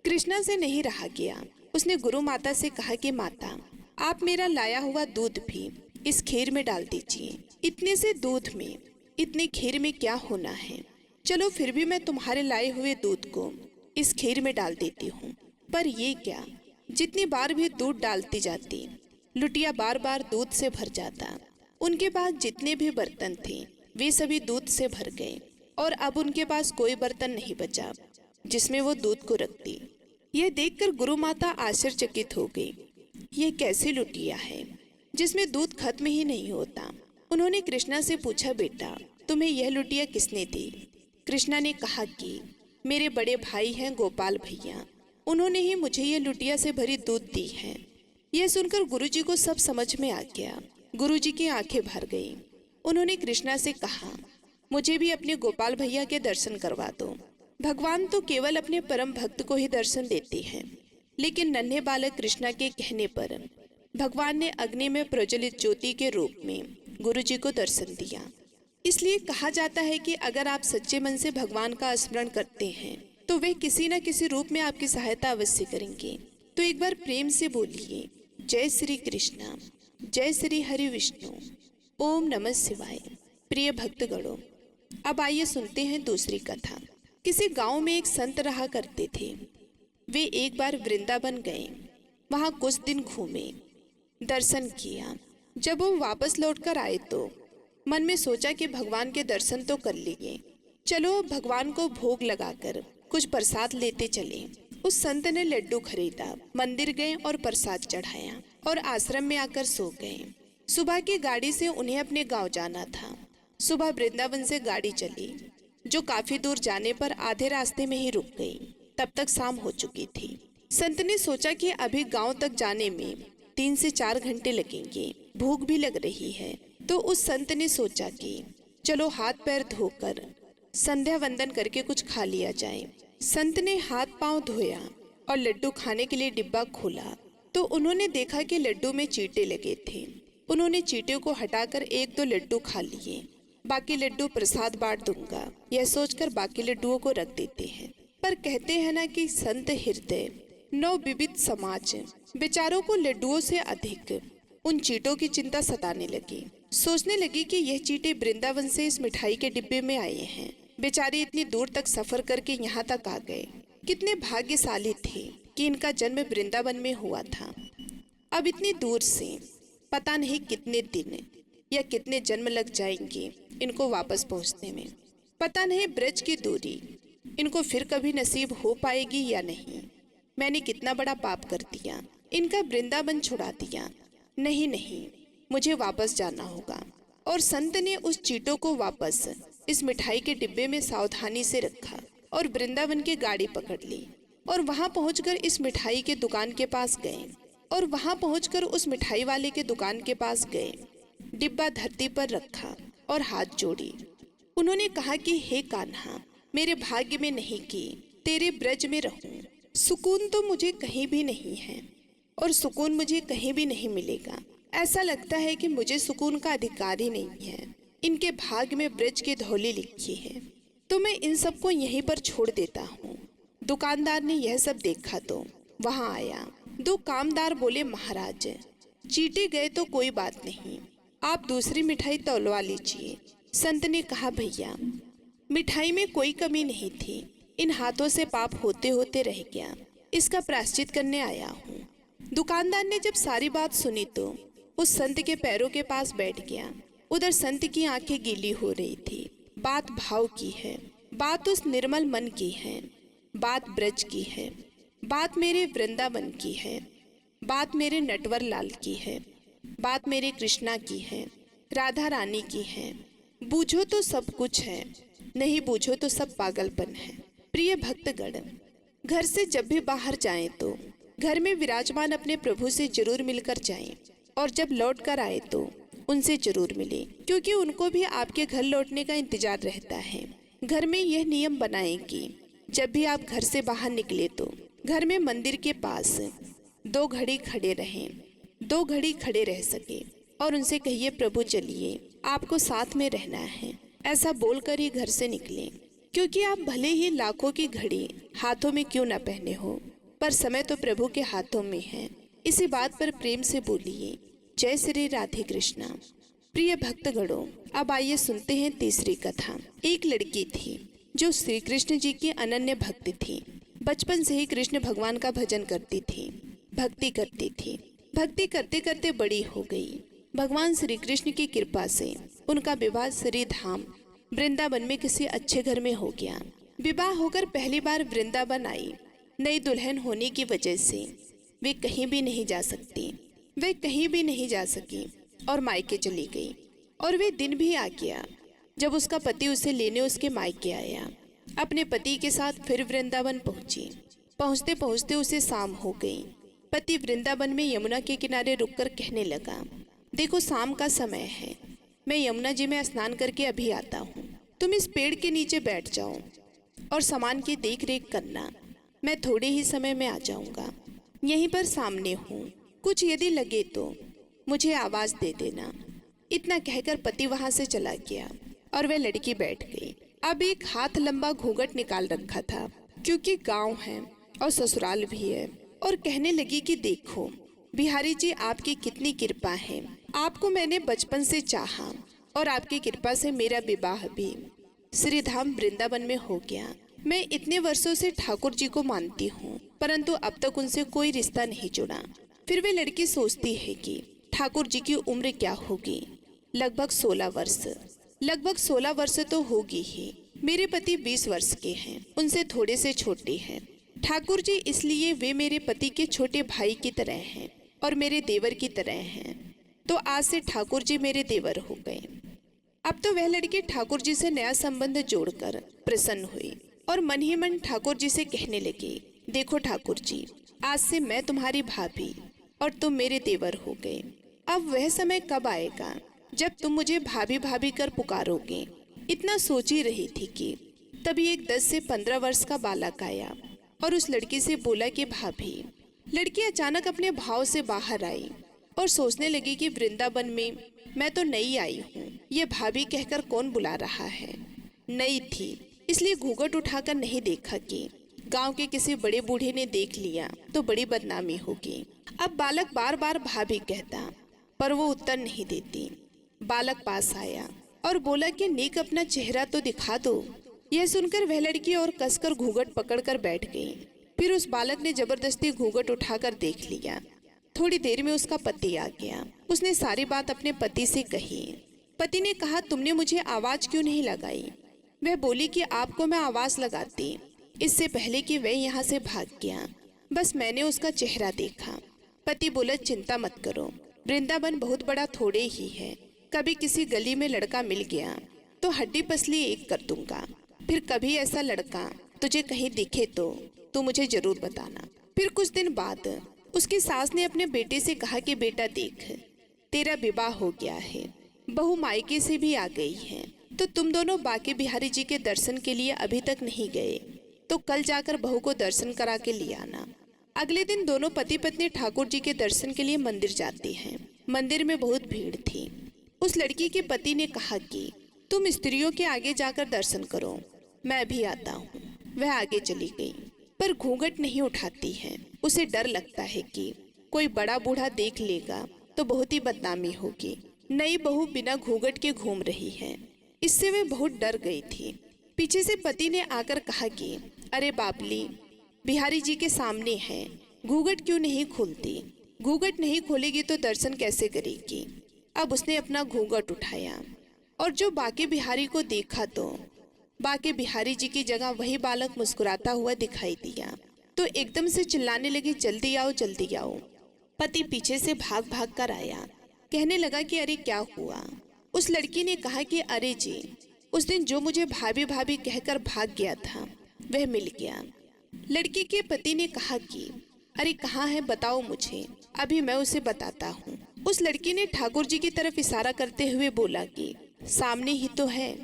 कृष्णा से नहीं रहा गया। उसने गुरु माता से कहा कि माता, आप मेरा लाया हुआ दूध भी इस खीर में डाल दीजिए। इतने से दूध में इतनी खीर में क्या होना है। चलो फिर भी मैं तुम्हारे लाए हुए दूध को इस खीर में डाल देती हूँ। पर ये क्या, जितनी बार भी दूध डालती जाती, लुटिया बार बार दूध से भर जाता। उनके पास जितने भी बर्तन थे वे सभी दूध से भर गए और अब उनके पास कोई बर्तन नहीं बचा जिसमें वो दूध को रखती। यह देखकर गुरु माता आश्चर्यचकित हो गई। यह कैसी लुटिया है जिसमें दूध खत्म ही नहीं होता। उन्होंने कृष्णा से पूछा, बेटा तुम्हें यह लुटिया किसने दी? कृष्णा ने कहा कि मेरे बड़े भाई हैं गोपाल भैया, उन्होंने ही मुझे यह लुटिया से भरी दूध दी है। यह सुनकर गुरुजी को सब समझ में आ गया। गुरुजी की आंखें भर गईं। उन्होंने कृष्णा से कहा, मुझे भी अपने गोपाल भैया के दर्शन करवा दो। भगवान तो केवल अपने परम भक्त को ही दर्शन देते हैं, लेकिन नन्हे बालक कृष्णा के कहने पर भगवान ने अग्नि में प्रज्वलित ज्योति के रूप में गुरुजी को दर्शन दिया। इसलिए कहा जाता है कि अगर आप सच्चे मन से भगवान का स्मरण करते हैं तो वे किसी न किसी रूप में आपकी सहायता अवश्य करेंगे। तो एक बार प्रेम से बोलिए, जय श्री कृष्णा, जय श्री हरि विष्णु, ओम नमः शिवाय। प्रिय भक्तगणों, अब आइए सुनते हैं दूसरी कथा। किसी गांव में एक संत रहा करते थे। वे एक बार वृंदावन गए, वहां कुछ दिन घूमे, दर्शन किया। जब वो वापस लौटकर आए तो मन में सोचा कि भगवान के दर्शन तो कर लिए, चलो भगवान को भोग लगाकर कुछ प्रसाद लेते चले। उस संत ने लड्डू खरीदा, मंदिर गए और प्रसाद चढ़ाया और आश्रम में आकर सो गए। सुबह की गाड़ी से उन्हें अपने गांव जाना था। सुबह वृंदावन से गाड़ी चली, जो काफी दूर जाने पर आधे रास्ते में ही रुक गई। तब तक शाम हो चुकी थी। संत ने सोचा कि अभी गांव तक जाने में 3 से 4 घंटे लगेंगे, भूख भी लग रही है। तो उस संत ने सोचा कि चलो हाथ पैर धोकर संध्या वंदन करके कुछ खा लिया जाए। संत ने हाथ पांव धोया और लड्डू खाने के लिए डिब्बा खोला तो उन्होंने देखा कि लड्डू में चींटे लगे थे। उन्होंने चींटे को हटाकर 1-2 लड्डू खा लिए। बाकी लड्डू प्रसाद बांट दूंगा, यह सोचकर बाकी लड्डुओं को रख देते हैं। पर कहते हैं ना कि संत हृदय नौ विविध समाज, बेचारों को लड्डुओं से अधिक उन चींटों की चिंता सताने लगी। सोचने लगी कि यह चींटे वृंदावन से इस मिठाई के डिब्बे में आए हैं। बेचारे इतनी दूर तक सफर करके यहाँ तक आ गए। कितने भाग्यशाली थे कि इनका जन्म वृंदावन में हुआ था। अब इतनी दूर से पता नहीं कितने दिन या कितने जन्म लग जाएंगे इनको वापस पहुँचने में। पता नहीं ब्रज की दूरी इनको फिर कभी नसीब हो पाएगी या नहीं। मैंने कितना बड़ा पाप कर दिया, इनका वृंदावन छुड़ा दिया। नहीं नहीं, मुझे वापस जाना होगा। और संत ने उस चींटों को वापस इस मिठाई के डिब्बे में सावधानी से रखा और वृंदावन की गाड़ी पकड़ ली और वहां पहुंचकर इस मिठाई के दुकान के पास गए और वहां पहुंचकर उस मिठाई वाले के दुकान के पास गए। डिब्बा धरती पर रखा और हाथ जोड़ी। उन्होंने कहा कि हे कान्हा, मेरे भाग्य में नहीं कि तेरे ब्रज में रहूं। सुकून तो मुझे कहीं भी नहीं है और सुकून मुझे कहीं भी नहीं मिलेगा। ऐसा लगता है कि मुझे सुकून का अधिकार ही नहीं है। इनके भाग्य में ब्रज की धौली लिखी है, तो मैं इन सबको यहीं पर छोड़ देता हूँ। दुकानदार ने यह सब देखा तो वहां आया। 2 कामदार बोले, महाराज चींटे गए तो कोई बात नहीं, आप दूसरी मिठाई तौलवा लीजिए। संत ने कहा, भैया मिठाई में कोई कमी नहीं थी, इन हाथों से पाप होते होते रह गया, इसका प्रायश्चित करने आया हूँ। दुकानदार ने जब सारी बात सुनी तो उस संत के पैरों के पास बैठ गया। उधर संत की आंखें गीली हो रही थी। बात भाव की है, बात उस निर्मल मन की है, बात ब्रज की है, बात मेरे वृंदावन की है, बात मेरे नटवर लाल की है, बात मेरे कृष्णा की है, राधा रानी की है। बूझो तो सब कुछ है, नहीं बूझो तो सब पागलपन है। प्रिय भक्तगण, घर से जब भी बाहर जाएं तो घर में विराजमान अपने प्रभु से जरूर मिलकर जाएं और जब लौट कर आए तो उनसे जरूर मिले, क्योंकि उनको भी आपके घर लौटने का इंतजार रहता है। घर में यह नियम बनाएं कि जब भी आप घर से बाहर निकले तो घर में मंदिर के पास 2 घड़ी खड़े रहें, 2 घड़ी खड़े रह सके और उनसे कहिए प्रभु चलिए, आपको साथ में रहना है। ऐसा बोलकर ही घर से निकले, क्योंकि आप भले ही लाखों की घड़ी हाथों में क्यों न पहने हो, पर समय तो प्रभु के हाथों में है। इसी बात पर प्रेम से बोलिए जय श्री राधे कृष्णा। प्रिय भक्तगणों, अब आइए सुनते हैं तीसरी कथा। एक लड़की थी जो श्री कृष्ण जी की अनन्य भक्त थी। बचपन से ही कृष्ण भगवान का भजन करती थी, भक्ति करती थी। भक्ति करते करते बड़ी हो गई। भगवान श्री कृष्ण की कृपा से उनका विवाह श्री धाम वृंदावन में किसी अच्छे घर में हो गया। विवाह होकर पहली बार वृंदावन आई। नई दुल्हन होने की वजह से वे कहीं भी नहीं जा सकती। वे कहीं भी नहीं जा सकी और मायके चली गई। और वे दिन भी आ गया जब उसका पति उसे लेने उसके मायके आया। अपने पति के साथ फिर वृंदावन पहुंची। पहुंचते पहुंचते उसे शाम हो गई। पति वृंदावन में यमुना के किनारे रुककर कहने लगा, देखो शाम का समय है, मैं यमुना जी में स्नान करके अभी आता हूँ। तुम इस पेड़ के नीचे बैठ जाओ और सामान की देख रेख करना। मैं थोड़े ही समय में आ जाऊंगा। यहीं पर सामने हूँ, कुछ यदि लगे तो मुझे आवाज दे देना। इतना कहकर पति वहां से चला गया और वह लड़की बैठ गई। अब एक हाथ लंबा घूंघट निकाल रखा था, क्योंकि गांव है और ससुराल भी है, और कहने लगी कि देखो बिहारी जी, आपकी कितनी कृपा है। आपको मैंने बचपन से चाहा और आपकी कृपा से मेरा विवाह भी श्री धाम वृंदावन में हो गया। मैं इतने वर्षों से ठाकुर जी को मानती हूँ, परंतु अब तक उनसे कोई रिश्ता नहीं जुड़ा। फिर वे लड़की सोचती है कि ठाकुर जी की उम्र क्या होगी। लगभग 16 वर्ष। लगभग 16 वर्ष तो होगी ही। मेरे पति 20 वर्ष के हैं, उनसे थोड़े से छोटे हैं। ठाकुर जी इसलिए वे मेरे पति के छोटे भाई की तरह हैं और मेरे देवर की तरह हैं। तो आज से ठाकुर जी मेरे देवर हो गए। अब तो वह लड़की ठाकुर जी से नया संबंध जोड़कर प्रसन्न हुई और मन ही मन ठाकुर जी से कहने लगी, देखो ठाकुर जी, आज से मैं तुम्हारी भाभी और तुम मेरे देवर हो गए। अब वह समय कब आएगा जब तुम मुझे भाभी भाभी कर पुकारोगे। इतना सोच ही रही थी कि तभी एक 10 से 15 वर्ष का बालक आया और उस लड़की से बोला कि भाभी। लड़की अचानक अपने भाव से बाहर आई और सोचने लगी कि वृंदावन में मैं तो नई आई हूँ, ये भाभी कहकर कौन बुला रहा है। नई थी इसलिए घूंघट उठाकर नहीं देखा कि गांव के किसी बड़े बूढ़े ने देख लिया तो बड़ी बदनामी होगी। अब बालक बार बार भाभी कहता, पर वो उत्तर नहीं देती। बालक पास आया और बोला कि नेक अपना चेहरा तो दिखा दो। यह सुनकर वह लड़की और कसकर घूंघट पकड़कर बैठ गई। फिर उस बालक ने जबरदस्ती घूंघट उठाकर देख लिया। थोड़ी देर में उसका पति आ गया। उसने सारी बात अपने पति से कही। पति ने कहा, तुमने मुझे आवाज क्यों नहीं लगाई। वह बोली कि आपको मैं आवाज लगाती इससे पहले कि वह यहाँ से भाग गया, बस मैंने उसका चेहरा देखा। पति बोला, चिंता मत करो, वृंदावन बहुत बड़ा थोड़े ही है। कभी किसी गली में लड़का मिल गया तो हड्डी पसली एक कर दूंगा। फिर कभी ऐसा लड़का तुझे कहीं दिखे तो तू मुझे जरूर बताना। फिर कुछ दिन बाद उसकी सास ने अपने बेटे से कहा कि बेटा देख, तेरा विवाह हो गया है, बहू मायके से भी आ गई है, तो तुम दोनों बाके बिहारी जी के दर्शन के लिए अभी तक नहीं गए, तो कल जाकर बहू को दर्शन करा के ले आना। अगले दिन दोनों पति पत्नी ठाकुर जी के दर्शन के लिए मंदिर जाते हैं। मंदिर में बहुत भीड़ थी। उस लड़की के पति ने कहा कि तुम स्त्रियों के आगे जाकर दर्शन करो, मैं भी आता हूँ। वह आगे चली गई, पर घूंघट नहीं उठाती है। उसे डर लगता है कि कोई बड़ा बूढ़ा देख लेगा तो बहुत ही बदनामी होगी। नई बहू बिना घूंघट के घूम रही है, इससे वे बहुत डर गई थी। पीछे से पति ने आकर कहा कि अरे बाबली, बिहारी जी के सामने है, घूंघट क्यों नहीं खोलती। घूंघट नहीं खोलेगी तो दर्शन कैसे करेगी। अब उसने अपना घूंघट उठाया और जो बाके बिहारी को देखा तो बाके बिहारी जी की जगह वही बालक मुस्कुराता हुआ दिखाई दिया। तो एकदम से चिल्लाने लगी, जल्दी आओ जल्दी आओ। पति पीछे से भाग भाग कर आया, कहने लगा कि अरे क्या हुआ। उस लड़की ने कहा कि अरे जी, उस दिन जो मुझे भाभी भाभी कहकर भाग गया था वह मिल गया। लड़की के पति ने कहा कि अरे कहाँ है, बताओ मुझे, अभी मैं उसे बताता हूँ। उस लड़की ने ठाकुर जी की तरफ इशारा करते हुए बोला कि सामने ही तो है।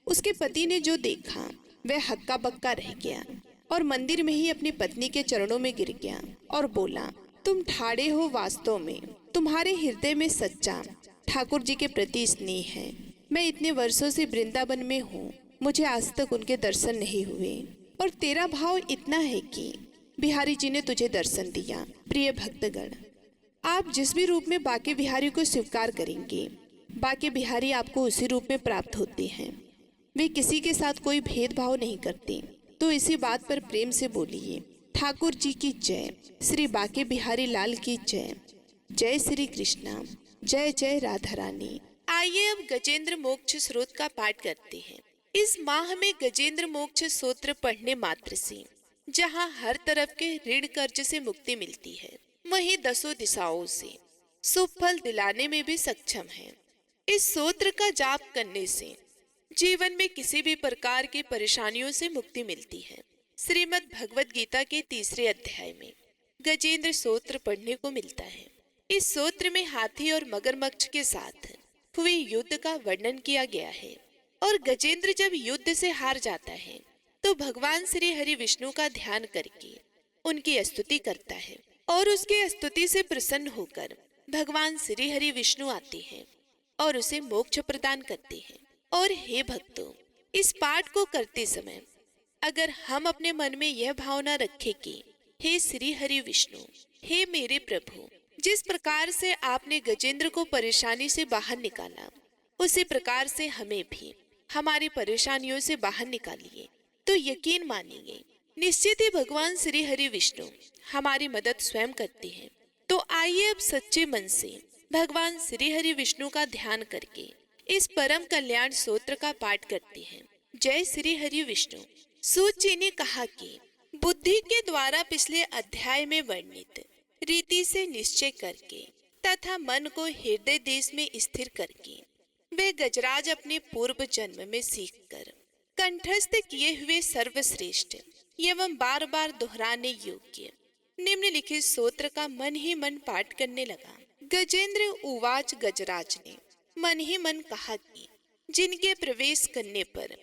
उसके पति ने जो देखा वह हक्का बक्का रह गया और मंदिर में ही अपनी पत्नी के चरणों में गिर गया और बोला, तुम ठाड़े हो वास्तव में, तुम्हारे हृदय में सच्चा ठाकुर जी के प्रति स्नेह है। मैं इतने वर्षों से वृंदावन में हूँ, मुझे आज तक उनके दर्शन नहीं हुए, और तेरा भाव इतना है कि बिहारी जी ने तुझे दर्शन दिया। प्रिय भक्तगण, आप जिस भी रूप में बाके बिहारी को स्वीकार करेंगे, बाके बिहारी आपको उसी रूप में प्राप्त होते हैं। वे किसी के साथ कोई भेदभाव नहीं करते। तो इसी बात पर प्रेम से बोलिए, ठाकुर जी की जय, श्री बाके बिहारी लाल की जय, जय श्री कृष्णा, जय जय राधा रानी। आइए अब गजेंद्र मोक्ष स्रोत का पाठ करते हैं। इस माह में गजेंद्र मोक्ष सूत्र पढ़ने मात्र से जहाँ हर तरफ के ऋण कर्ज से मुक्ति मिलती है, वहीं 10 दिशाओं से शुभ फल दिलाने में भी सक्षम है। इस सूत्र का जाप करने से जीवन में किसी भी प्रकार की परेशानियों से मुक्ति मिलती है। श्रीमद् भगवत गीता के 3 अध्याय में गजेंद्र सूत्र पढ़ने को मिलता है। इस सूत्र में हाथी और मगरमच्छ के साथ हुए युद्ध का वर्णन किया गया है, और गजेंद्र जब युद्ध से हार जाता है तो भगवान श्री हरि विष्णु का ध्यान करके उनकी स्तुति करता है, और उसकी स्तुति से प्रसन्न होकर भगवान श्री हरि विष्णु आते हैं और उसे मोक्ष प्रदान करते हैं। और हे भक्तों, इस पाठ को करते समय अगर हम अपने मन में यह भावना रखें कि हे श्री हरि विष्णु, हे मेरे प्रभु, जिस प्रकार से आपने गजेंद्र को परेशानी से बाहर निकाला, उसी प्रकार से हमें भी हमारी परेशानियों से बाहर निकालिए, तो यकीन मानिए निश्चित ही भगवान श्री हरि विष्णु हमारी मदद स्वयं करते हैं। तो आइए अब सच्चे मन से भगवान श्री हरि विष्णु का ध्यान करके इस परम कल्याण सूत्र का पाठ करते हैं। जय श्री हरि विष्णु। सूत जी ने कहा कि बुद्धि के द्वारा पिछले अध्याय में वर्णित रीति से निश्चय करके तथा मन को हृदय देश में स्थिर करके वे गजराज अपने पूर्व जन्म में सीखकर कंठस्थ किए हुए सर्वश्रेष्ठ एवं बार बार दोहराने योग्य निम्नलिखित सूत्र का मन ही मन पाठ करने लगा। गजेंद्र उवाच, गजराज ने मन ही मन कहा कि जिनके प्रवेश करने पर,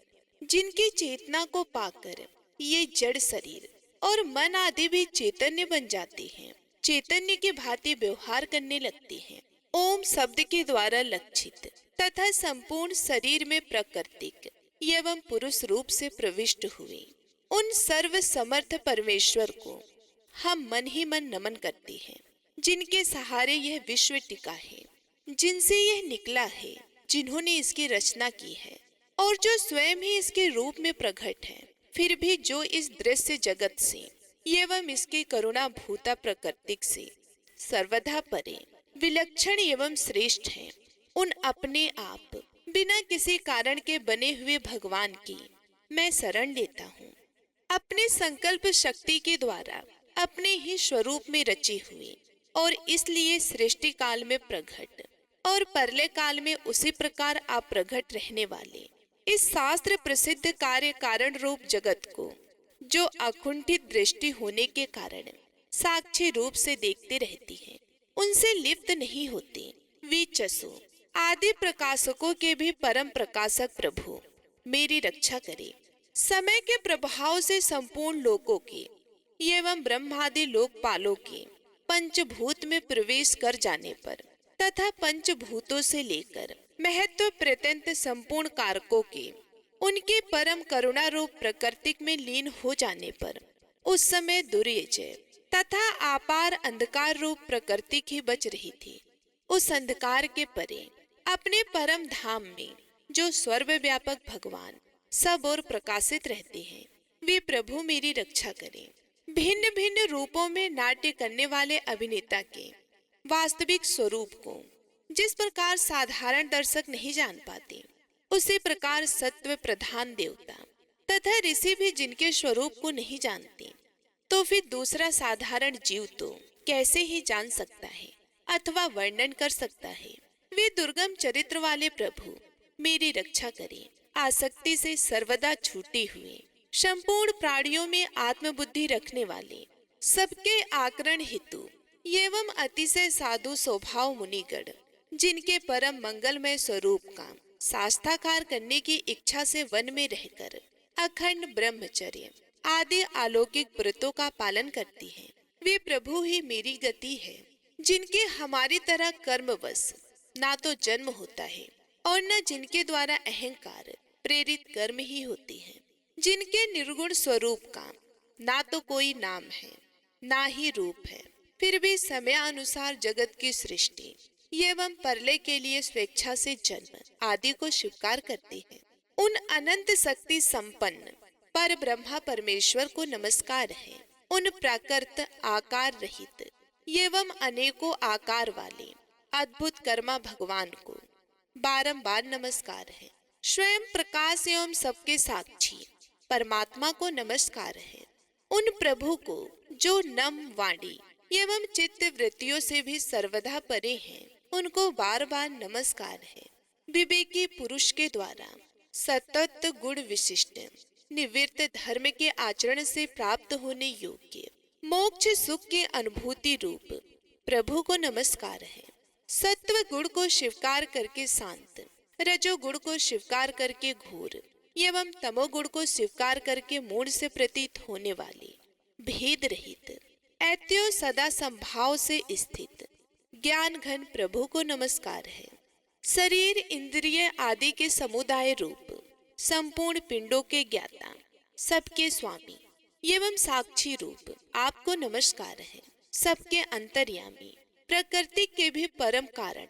जिनकी चेतना को पाकर ये जड़ शरीर और मन आदि भी चैतन्य बन जाते हैं, चैतन्य की भांति व्यवहार करने लगते हैं, ओम शब्द के द्वारा लक्षित तथा संपूर्ण शरीर में प्राकृतिक एवं पुरुष रूप से प्रविष्ट हुए उन सर्व समर्थ परमेश्वर को हम मन ही मन नमन करते हैं, जिनके सहारे यह विश्व टिका है, जिनसे यह निकला है, जिन्होंने इसकी रचना की है और जो स्वयं ही इसके रूप में प्रकट है, फिर भी जो इस दृश्य जगत से एवं इसके करुणा भूता प्राकृतिक से सर्वदा परे विलक्षण एवं श्रेष्ठ हैं, उन अपने आप बिना किसी कारण के बने हुए भगवान की मैं शरण लेता हूँ। अपने संकल्प शक्ति के द्वारा अपने ही स्वरूप में रची हुई और इसलिए सृष्टि काल में प्रकट और परले काल में उसी प्रकार आप प्रकट रहने वाले इस शास्त्र प्रसिद्ध कार्य कारण रूप जगत को जो अकुंठित दृष्टि होने के कारण साक्षी रूप से देखते रहती है, उनसे लिप्त नहीं होते, वीचसु आदि प्रकाशकों के भी परम प्रकाशक प्रभु मेरी रक्षा करे। समय के प्रभाव से संपूर्ण लोकों के एवं ब्रह्मादि लोकपालों के पंचभूत में प्रवेश कर जाने पर तथा पंचभूतों से लेकर महत्व पर्यंत संपूर्ण कारकों के उनके परम करुणा रूप प्रकृतिक में लीन हो जाने पर उस समय दुर्यजय तथा अपार अंधकार रूप प्रकृतिक ही बच रही थी। उस अंधकार के परे अपने परम धाम में जो सर्वव्यापक भगवान सब और प्रकाशित रहते हैं, वे प्रभु मेरी रक्षा करें। भिन्न भिन्न रूपों में नाट्य करने वाले अभिनेता के वास्तविक स्वरूप को जिस प्रकार साधारण दर्शक नहीं जान पाते, उसी प्रकार सत्व प्रधान देवता तथा ऋषि भी जिनके स्वरूप को नहीं जानते, तो फिर दूसरा साधारण जीव तो कैसे ही जान सकता है अथवा वर्णन कर सकता है। वे दुर्गम चरित्र वाले प्रभु मेरी रक्षा करें। आसक्ति से सर्वदा छूटे हुए संपूर्ण प्राणियों में आत्मबुद्धि रखने वाले सबके आकरण हेतु एवं अतिशय साधु स्वभाव मुनिगण जिनके परम मंगलमय स्वरूप का साक्षात्कार करने की इच्छा से वन में रहकर अखंड ब्रह्मचर्य आदि अलौकिक व्रतों का पालन करती हैं, वे प्रभु ही मेरी गति है। जिनके हमारी तरह कर्मवश ना तो जन्म होता है और न जिनके द्वारा अहंकार प्रेरित कर्म ही होती है, जिनके निर्गुण स्वरूप का ना तो कोई नाम है ना ही रूप है, फिर भी समय अनुसार जगत की सृष्टि एवं प्रलय के लिए स्वेच्छा से जन्म आदि को स्वीकार करती है। उन अनंत शक्ति संपन्न पर ब्रह्मा परमेश्वर को नमस्कार है। उन प्राकृत आकार रहित एवं अनेकों आकार वाले अद्भुत कर्मा भगवान को बारंबार नमस्कार है। स्वयं प्रकाश एवं सबके साक्षी परमात्मा को नमस्कार है। उन प्रभु को जो नम वाणी एवं चित्त वृत्तियों से भी सर्वदा परे हैं, उनको बार बार नमस्कार है। विवेकी पुरुष के द्वारा सतत गुण विशिष्ट निवृत्त धर्म के आचरण से प्राप्त होने योग्य मोक्ष सुख के अनुभूति रूप प्रभु को नमस्कार है। सत्व गुण को स्वीकार करके शांत, रजोगुण को स्वीकार करके घोर एवं तमोगुण को स्वीकार करके मूढ़ से प्रतीत होने वाली भेद रहित ऐत्यो सदा संभाव से स्थित ज्ञान घन प्रभु को नमस्कार है। शरीर इंद्रिय आदि के समुदाय रूप संपूर्ण पिंडों के ज्ञाता, सबके स्वामी एवं साक्षी रूप आपको नमस्कार है। सबके अंतर्यामी, प्रकृति के भी परम कारण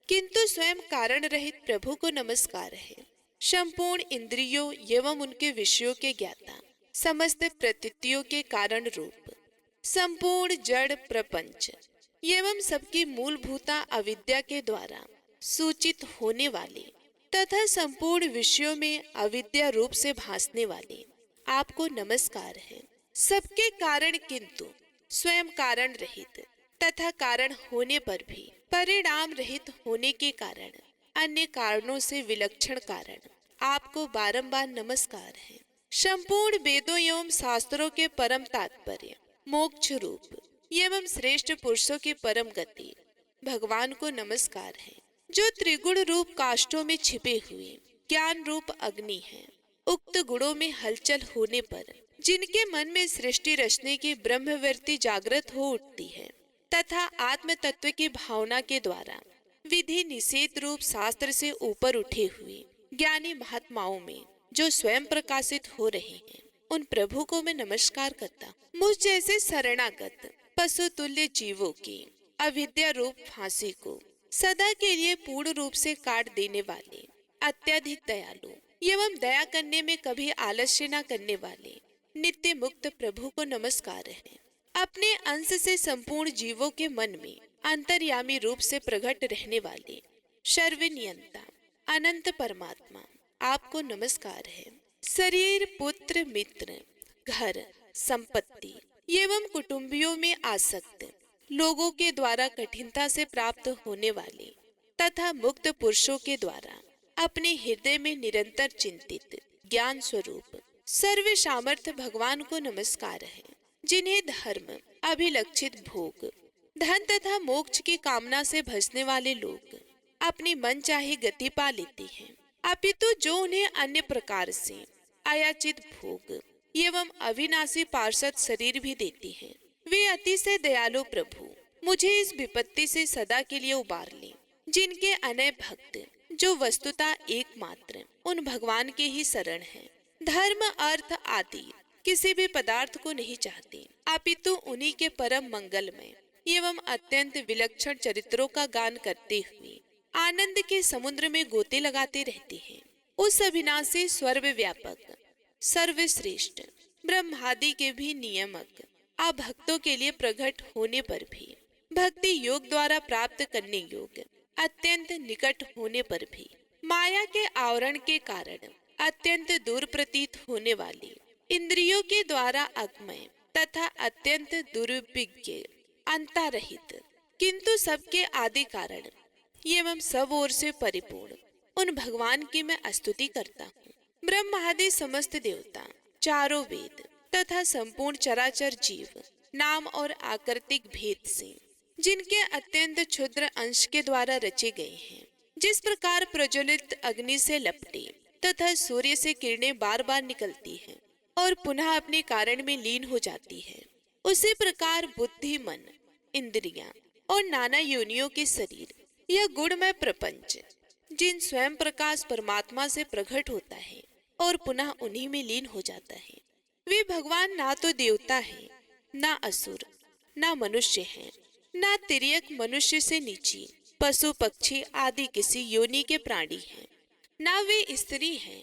किंतु स्वयं कारण रहित प्रभु को नमस्कार है। संपूर्ण इंद्रियों एवं उनके विषयों के ज्ञाता, समस्त प्रतीतियों के कारण रूप संपूर्ण जड़ प्रपंच एवं सबकी मूलभूता अविद्या के द्वारा सूचित होने वाले तथा संपूर्ण विषयों में अविद्या रूप से भासने वाले आपको नमस्कार है। सबके कारण किंतु स्वयं कारण रहित तथा कारण होने पर भी परिणाम रहित होने के कारण अन्य कारणों से विलक्षण कारण आपको बारंबार नमस्कार है। संपूर्ण वेदों एवं शास्त्रों के परम तात्पर्य, मोक्ष रूप एवं श्रेष्ठ पुरुषों की परम गति भगवान को नमस्कार है। जो त्रिगुण रूप काष्ठों में छिपे हुए ज्ञान रूप अग्नि है, उक्त गुणों में हलचल होने पर जिनके मन में सृष्टि रचने की ब्रह्मवृत्ति जागृत हो उठती है तथा आत्म तत्व की भावना के द्वारा विधि निषेध रूप शास्त्र से ऊपर उठे हुए ज्ञानी महात्माओं में जो स्वयं प्रकाशित हो रहे हैं, उन प्रभु को मैं नमस्कार करता हूँ। मुझ जैसे शरणागत पशु तुल्य जीवों की अविद्या रूप फांसी को सदा के लिए पूर्ण रूप से काट देने वाले, अत्यधिक दयालु एवं दया करने में कभी आलस्य न करने वाले नित्य मुक्त प्रभु को नमस्कार है। अपने अंश से संपूर्ण जीवों के मन में अंतर्यामी रूप से प्रकट रहने वाले सर्वनियंता अनंत परमात्मा आपको नमस्कार है। शरीर, पुत्र, मित्र, घर, संपत्ति एवं कुटुंबियों में आसक्त लोगों के द्वारा कठिनता से प्राप्त होने वाले तथा मुक्त पुरुषों के द्वारा अपने हृदय में निरंतर चिंतित ज्ञान स्वरूप सर्व सामर्थ्य भगवान को नमस्कार है। जिन्हें धर्म, अभिलक्षित भोग, धन तथा मोक्ष की कामना से भजने वाले लोग अपनी मन चाहे गति पा लेते हैं, अपितु जो उन्हें अन्य प्रकार से अयाचित भोग एवं अविनाशी पार्षद शरीर भी देती है, वे अतिशय दयालु प्रभु मुझे इस विपत्ति से सदा के लिए उबार ले। जिनके अनय भक्त जो वस्तुतः एकमात्र उन भगवान के ही शरण हैं, धर्म, अर्थ आदि किसी भी पदार्थ को नहीं चाहते, अपितु उन्हीं के परम मंगलमय एवं अत्यंत विलक्षण चरित्रों का गान करते हुए आनंद के समुद्र में गोते लगाते रहते हैं। उस अविनाशी सर्व व्यापक, सर्वश्रेष्ठ ब्रह्मादि के भी नियमक आप भक्तों के लिए प्रकट होने पर भी, भक्ति योग द्वारा प्राप्त करने योग्य अत्यंत निकट होने पर भी, माया के आवरण के कारण अत्यंत दूर प्रतीत होने वाली, इंद्रियों के द्वारा अज्ञेय तथा अत्यंत दुर्विज्ञ, अंतरहित किंतु सबके आदि कारण एवं सब ओर से परिपूर्ण उन भगवान की मैं स्तुति करता हूँ। ब्रह्म आदि समस्त देवता, चारों वेद तथा संपूर्ण चराचर जीव नाम और आकृतिक भेद से जिनके अत्यंत क्षुद्र अंश के द्वारा रचे गए हैं, जिस प्रकार प्रज्वलित अग्नि से लपटे तथा सूर्य से किरणें बार बार निकलती हैं और पुनः अपने कारण में लीन हो जाती है, उसी प्रकार बुद्धि, मन, इंद्रियां और नाना योनियों के शरीर यह गुणमय प्रपंच जिन स्वयं प्रकाश परमात्मा से प्रकट होता है और पुनः उन्हीं में लीन हो जाता है, वे भगवान ना तो देवता है, ना असुर, ना मनुष्य हैं, ना तिर्यक मनुष्य से नीची पशु पक्षी आदि किसी योनि के प्राणी हैं, ना वे स्त्री हैं,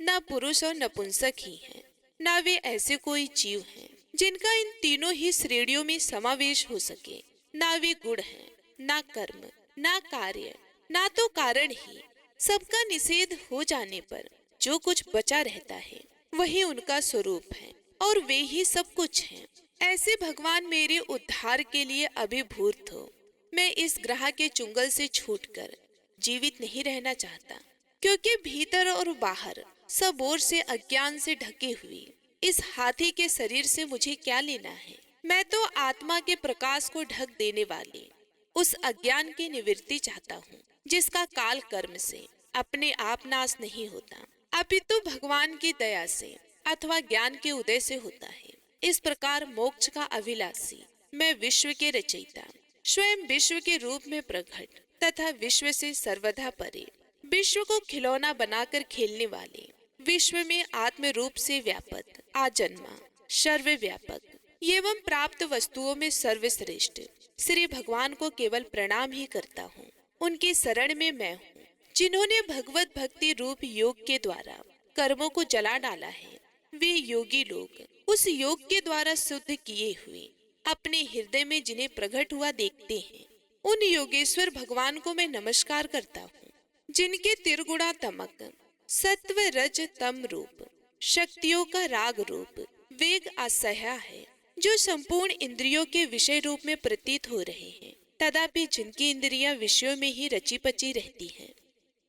ना पुरुष और नपुंसक ही हैं, ना वे ऐसे कोई जीव हैं जिनका इन तीनों ही श्रेणियों में समावेश हो सके। ना वे गुण हैं, ना कर्म, ना कार्य, ना तो कारण ही। सबका निषेध हो जाने पर जो कुछ बचा रहता है वही उनका स्वरूप है और वे ही सब कुछ हैं। ऐसे भगवान मेरे उद्धार के लिए अभिभूत हो। मैं इस ग्रह के चुंगल से छूटकर जीवित नहीं रहना चाहता, क्योंकि भीतर और बाहर सब ओर से अज्ञान से ढके हुए इस हाथी के शरीर से मुझे क्या लेना है। मैं तो आत्मा के प्रकाश को ढक देने वाले उस अज्ञान की निवृत्ति चाहता हूँ, जिसका काल कर्म से अपने आप नाश नहीं होता, अपितु भगवान की दया से अथवा ज्ञान के उदय से होता है। इस प्रकार मोक्ष का अभिलाषी मैं विश्व के रचयिता, स्वयं विश्व के रूप में प्रकट तथा विश्व से सर्वथा परे, विश्व को खिलौना बनाकर खेलने वाले, विश्व में आत्म रूप से व्यापक, आजन्मा, सर्वव्यापक एवं प्राप्त वस्तुओं में सर्वश्रेष्ठ श्री भगवान को केवल प्रणाम ही करता हूँ। उनकी शरण में मैं हूँ, जिन्होंने भगवत भक्ति रूप योग के द्वारा कर्मों को जला डाला है। वे योगी लोग उस योग के द्वारा शुद्ध किए हुए अपने हृदय में जिन्हें प्रकट हुआ देखते हैं, उन योगेश्वर भगवान को मैं नमस्कार करता हूँ, जिनके त्रिगुणात्मक सत्व रज तम रूप, शक्तियों का राग रूप वेग असह्य है, जो संपूर्ण इंद्रियों के विषय रूप में प्रतीत हो रहे हैं, तथापि जिनकी इंद्रियां विषयों में ही रची पची रहती हैं।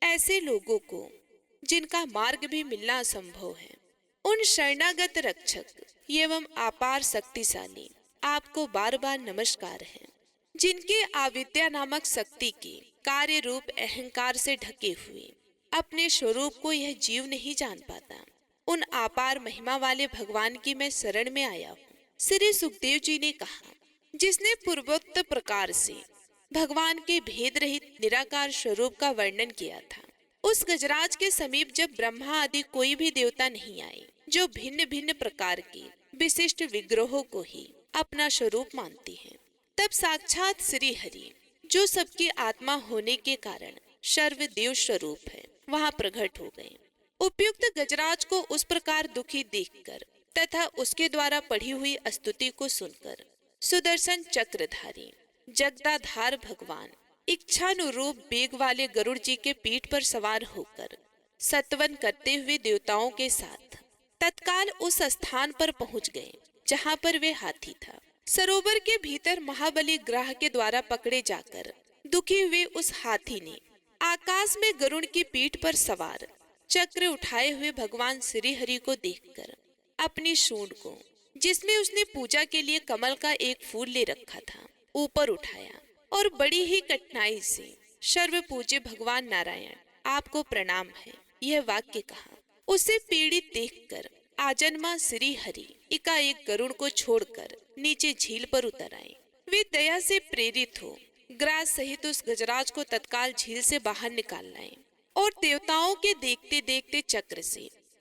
ऐसे लोगों को जिनका मार्ग भी मिलना असंभव है, उन शरणागत रक्षक एवं अपार शक्तिशाली आपको बार बार नमस्कार है, जिनके अविद्या नामक शक्ति के कार्य रूप अहंकार से ढके हुए अपने स्वरूप को यह जीव नहीं जान पाता, उन अपार महिमा वाले भगवान की मैं शरण में आया हूँ। श्री सुखदेव जी ने कहा, जिसने पूर्वोक्त प्रकार से भगवान के भेद रहित निराकार स्वरूप का वर्णन किया था, उस गजराज के समीप जब ब्रह्मा आदि कोई भी देवता नहीं आए, जो भिन्न भिन्न प्रकार के विशिष्ट विग्रहों को ही अपना स्वरूप मानते हैं, तब साक्षात श्री हरि, जो सबकी आत्मा होने के कारण सर्वदेव स्वरूप है, वहाँ प्रकट हो गए। उपयुक्त गजराज को उस प्रकार दुखी देखकर तथा उसके द्वारा पढ़ी हुई स्तुति को सुनकर सुदर्शन चक्रधारी जगदाधार भगवान इच्छानुरूप वेग वाले गरुड़ जी के पीठ पर सवार होकर सत्वन करते हुए देवताओं के साथ तत्काल उस स्थान पर पहुंच गए जहां पर वे हाथी था। सरोवर के भीतर महाबली ग्रह के द्वारा पकड़े जाकर दुखी हुए उस हाथी ने आकाश में गरुड़ की पीठ पर सवार चक्र उठाए हुए भगवान श्री हरि को देखकर अपनी सूंड को, जिसमें उसने पूजा के लिए कमल का एक फूल ले रखा था, ऊपर उठाया और बड़ी ही कठिनाई से सर्व पूज्य भगवान नारायण आपको प्रणाम है, यह वाक्य कहा। उसे पीड़ित देखकर आजन्मा श्री हरि एकाएक गरुड़ को छोड़कर नीचे झील पर उतर आए। वे दया से प्रेरित हो ग्रास सहित उस गजराज को तत्काल झील से बाहर निकाल लाए और देवताओं के देखते देखते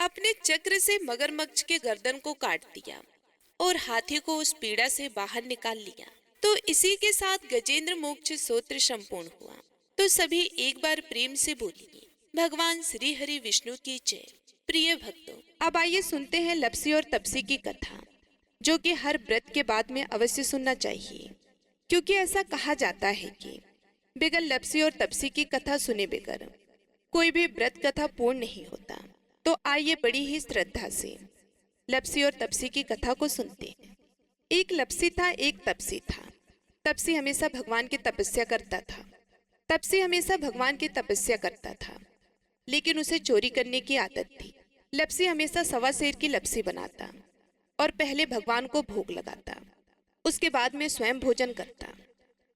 अपने चक्र से मगरमच्छ के गर्दन को काट दिया और हाथी को उस पीड़ा से बाहर निकाल लिया। तो इसी के साथ गजेंद्र मोक्ष सूत्र संपूर्ण हुआ। तो सभी एक बार प्रेम से बोलिए, भगवान श्री हरि विष्णु की जय। प्रिय भक्तों, अब आइए सुनते हैं लप्सी और तपसी की कथा, जो कि हर व्रत के बाद में अवश्य सुनना चाहिए, क्योंकि ऐसा कहा जाता है कि बगैर लप्सी और तपसी की कथा सुने बगैर कोई भी व्रत कथा पूर्ण नहीं होता। तो आइए बड़ी ही श्रद्धा से लप्सी और तपसी की कथा को सुनते हैं। एक लप्सी था, एक तपसी था। तपसी हमेशा भगवान की तपस्या करता था। तपसी हमेशा भगवान की तपस्या करता था, लेकिन उसे चोरी करने की आदत थी। लप्सी हमेशा सवा सेर की लप्सी बनाता और पहले भगवान को भोग लगाता, उसके बाद में स्वयं भोजन करता।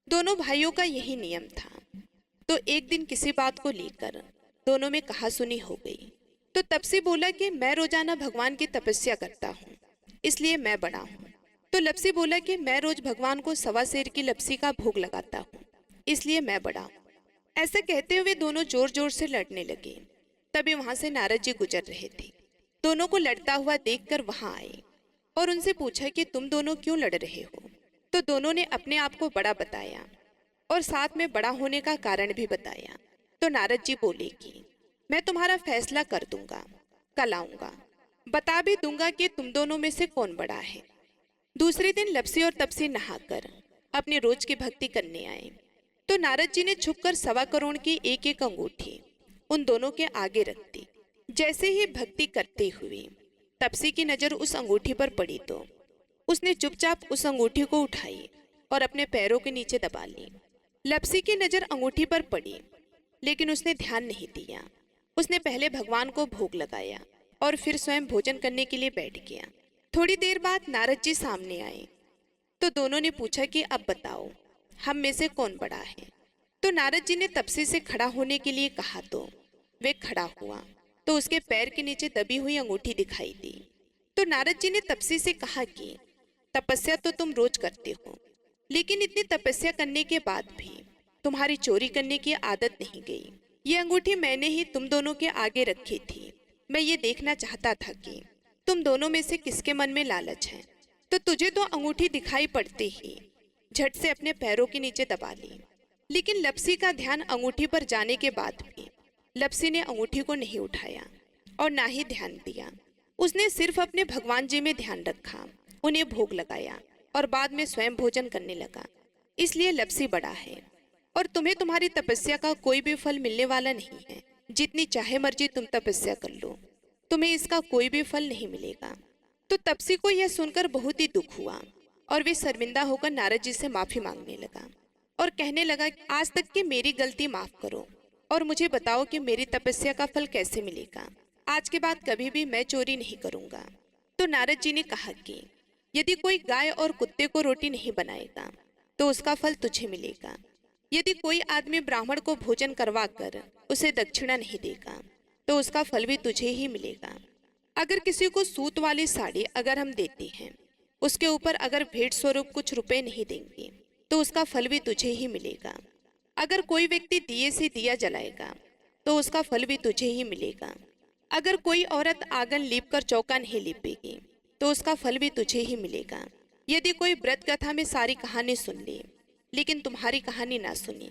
दोनों भाइयों का यही नियम था। तो एक दिन किसी बात को लेकर दोनों में कहासुनी हो गई। तो तपसी बोला कि मैं रोजाना भगवान की तपस्या करता हूँ, इसलिए मैं बड़ा हूँ। तो लप्सी बोला कि मैं रोज भगवान को सवा सेर की लप्सी का भोग लगाता हूँ, इसलिए मैं बड़ा हूँ। ऐसा कहते हुए दोनों जोर जोर से लड़ने लगे। तभी वहां से नारद जी गुजर रहे थे। दोनों को लड़ता हुआ देखकर वहां आए और उनसे पूछा कि तुम दोनों क्यों लड़ रहे हो। तो दोनों ने अपने आप को बड़ा बताया और साथ में बड़ा होने का कारण भी बताया। तो नारद जी बोले कि मैं तुम्हारा फैसला कर दूंगा, कल आऊंगा, बता भी दूंगा कि तुम दोनों में से कौन बड़ा है। दूसरे दिन लपसी और तपसी नहाकर अपनी रोज की भक्ति करने आए। तो नारद जी ने छुपकर 1.25 करोड़ की एक एक अंगूठी उन दोनों के आगे रख दी। जैसे ही भक्ति करते हुए तपसी की नजर उस अंगूठी पर पड़ी तो उसने चुपचाप उस अंगूठी को उठाई और अपने पैरों के नीचे दबा ली। लपसी की नजर अंगूठी पर पड़ी, लेकिन उसने ध्यान नहीं दिया। उसने पहले भगवान को भोग लगाया और फिर स्वयं भोजन करने के लिए बैठ गया। थोड़ी देर बाद नारद जी सामने आए तो दोनों ने पूछा कि अब बताओ, हम में से कौन बड़ा है। तो नारद जी ने तपसी से खड़ा होने के लिए कहा तो वे खड़ा हुआ तो उसके पैर के नीचे दबी हुई अंगूठी दिखाई दी। तो नारद जी ने तपसी से कहा कि तपस्या तो तुम रोज करते हो, लेकिन इतनी तपस्या करने के बाद भी तुम्हारी चोरी करने की आदत नहीं गई। ये अंगूठी मैंने ही तुम दोनों के आगे रखी थी। मैं ये देखना चाहता था कि तुम दोनों में से किसके मन में लालच है। तो तुझे तो अंगूठी दिखाई पड़ते ही झट से अपने पैरों के नीचे दबा ली। लेकिन लपसी का ध्यान अंगूठी पर जाने के बाद भी लपसी ने अंगूठी को नहीं उठाया और ना ही ध्यान दिया। उसने सिर्फ अपने भगवान जी में ध्यान रखा, उन्हें भोग लगाया और बाद में स्वयं भोजन करने लगा। इसलिए लपसी बड़ा है और तुम्हें तुम्हारी तपस्या का कोई भी फल मिलने वाला नहीं है। जितनी चाहे मर्जी तुम तपस्या कर लो, तुम्हें इसका कोई भी फल नहीं मिलेगा। तो तपसी को यह सुनकर बहुत ही दुख हुआ और वे शर्मिंदा होकर नारद जी से माफी मांगने लगा और कहने लगा कि आज तक की मेरी गलती माफ करो और मुझे बताओ कि मेरी तपस्या का फल कैसे मिलेगा। आज के बाद कभी भी मैं चोरी नहीं करूंगा। तो नारद जी ने कहा कि यदि कोई गाय और कुत्ते को रोटी नहीं बनाएगा तो उसका फल तुझे मिलेगा। यदि कोई आदमी ब्राह्मण को भोजन करवा कर उसे दक्षिणा नहीं देगा तो उसका फल भी तुझे ही मिलेगा। अगर किसी को सूत वाली साड़ी अगर हम देते हैं, उसके ऊपर अगर भेंट स्वरूप कुछ रुपए नहीं देंगे तो उसका फल भी तुझे ही मिलेगा। अगर कोई व्यक्ति दिए से दिया जलाएगा तो उसका फल भी तुझे ही मिलेगा। अगर कोई औरत आंगन लीप कर चौका नहीं लीपेगी तो उसका फल भी तुझे ही मिलेगा। यदि कोई व्रत कथा में सारी कहानी सुन ले लेकिन तुम्हारी कहानी ना सुने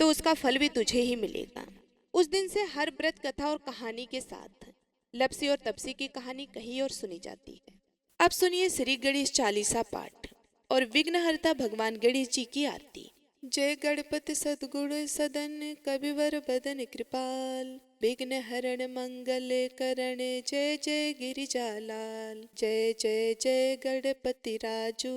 तो उसका फल भी तुझे ही मिलेगा। उस दिन से हर व्रत कथा और कहानी के साथ लपसी और तपसी की कहानी कही और सुनी जाती है। अब सुनिए श्री गणेश चालीसा पाठ और विघ्नहर्ता भगवान गणेश जी की आरती। जय गणपति सद्गुण सदन कविवर बदन कृपाल, विघ्न हरण मंगल करण जय जय गिरिजालाल। जय जय जय गणपति राजू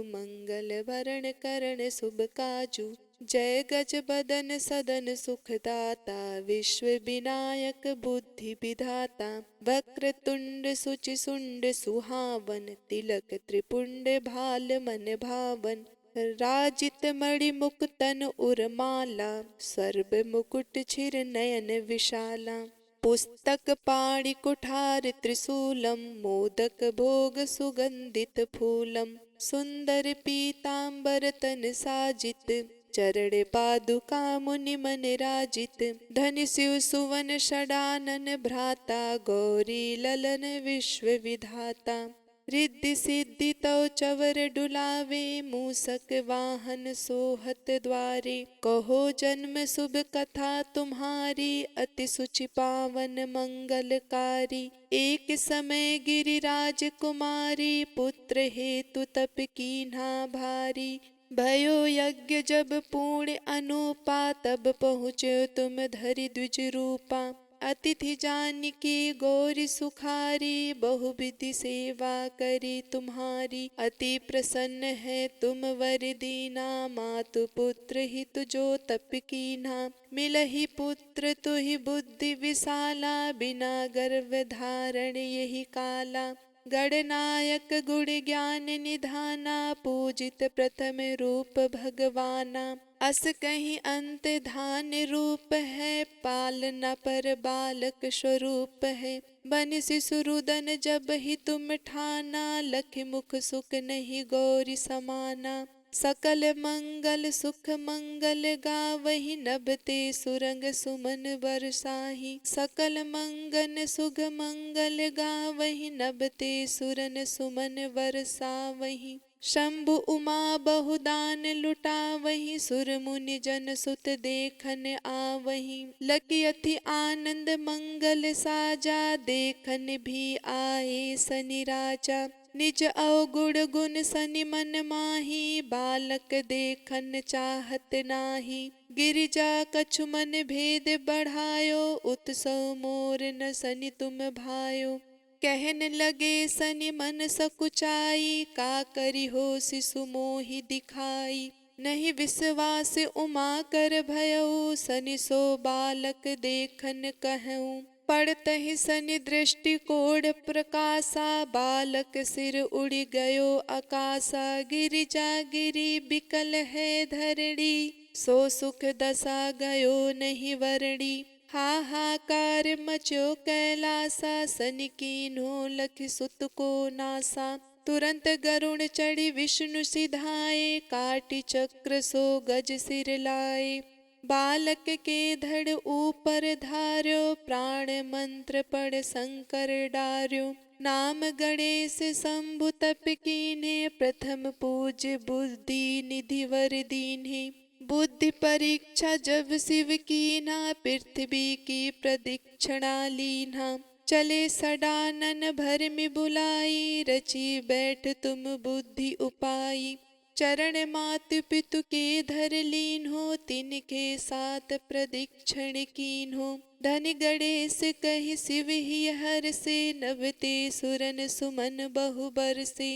मंगल भरण करण शुभ काजू। जय गज बदन सदन सुखदाता विश्व विनायक बुद्धि विधाता। वक्र तुंड सुचि सुंड सुहावन तिलक त्रिपुंड भाल मन भावन। राजित मणि मुकुतन उर्माला सर्व मुकुट छिर नयन विशाला। पुस्तक पाणि कुठार त्रिशूलम मोदक भोग सुगंधित फूलम। सुंदर पीतांबर तन साजित चरण पादुका मुनि मन राजित। धन शिव सुवन षडानन भ्राता गौरी ललन विश्व विधाता। रिद्धि सिद्धि तव चवर डुलावे मूसक वाहन सोहत द्वारे। कहो जन्म शुभ कथा तुम्हारी अति सुचि पावन मंगलकारी। एक समय गिरिराज कुमारी पुत्र हेतु तप कीन्हा भारी। भयो यज्ञ जब पूर्ण अनुपा तब पहुँचे तुम धरि द्विज रूपा। अतिथि जानकी गौरी सुखारी बहुविधि सेवा करी तुम्हारी। अति प्रसन्न है तुम वर दीना मातु पुत्र हित जो तप कीन्हा। मिलहि पुत्र तुहि बुद्धि विशाला बिना गर्भ धारण यही काला। गणनायक गुण ज्ञान निधाना पूजित प्रथम रूप भगवाना। अस कहीं अंत धान रूप है पालना पर बालक स्वरूप है। बन शिशुरुदन जब ही तुम ठाना लख मुख सुख नहीं गौरी समाना। सकल मंगल सुख मंगल गावहि नभते सुरंग सुमन बरसाही। सकल मंगन सुख मंगल गावहि नभते सुरन सुमन बरसावहि। शंभु उमा बहुदान लुटावहि सुर मुनि जन सुत देखन आवहि। लकियथि आनंद मंगल साजा देखन भी आए सनि राजा। निज अवगुण गुण सनि मन माही बालक देखन चाहत नाही। गिरिजा कछु मन भेद बढ़ायो उत्सव मोर न सनि तुम भायो। कहन लगे सनि मन सकुचाई का करि हो शिशु मोहि दिखाई। नहीं विश्वास उमा कर भयउ सनि सो बालक देखन कहऊँ। पड़तहि सनि दृष्टि कोड प्रकाशा बालक सिर उड़ गयो आकाशा। गिरिजा गिरि बिकल है धरणी सो सुख दशा गयो नहीं वरणी। हाहाकार मचो कैलासा सनि कीन्हो लखि सुत को नासा। तुरंत गरुण चढ़ी विष्णु सिधाए काटी चक्र सो गज सिर लाए। बालक के धड़ ऊपर धार्यो प्राण मंत्र पढ़ शंकर डार्यो। नाम गणेश शंभु तप कीन्हे प्रथम पूज्य बुद्धि निधि वर दीन्हे। बुद्धि परीक्षा जब शिव कीन्हा पृथ्वी की प्रदक्षिणा लीन्हा। चले सडानन भरमि बुलाई रची बैठ तुम बुद्धि उपाई। चरण मातु पितु के धर लीन्हो तिनके साथ प्रदक्षिण कीन्हो। धनि गणेश कहि शिव ही हर से नभते सुरन सुमन बहु बरसे।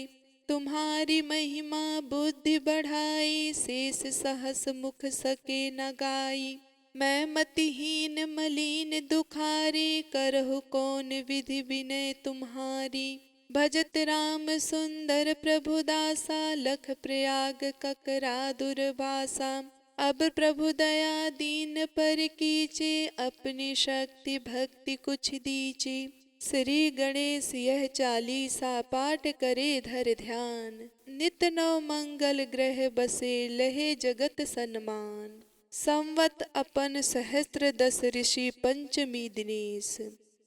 तुम्हारी महिमा बुद्धि बढ़ाई शेष सहस मुख सके न गाई। मैं मतिहीन मलिन दुखारी करहु कौन विधि विनय तुम्हारी। भजत राम सुंदर प्रभु दासा लख प्रयाग ककरा दुर्वासा। अब प्रभु दया दीन पर कीचे अपनी शक्ति भक्ति कुछ दीचे। श्री गणेश यह चालीसा पाठ करे धर ध्यान। नित नव मंगल ग्रह बसे लहे जगत सन्मान। संवत अपन सहस्त्र दस ऋषि पंचमी दिनेश।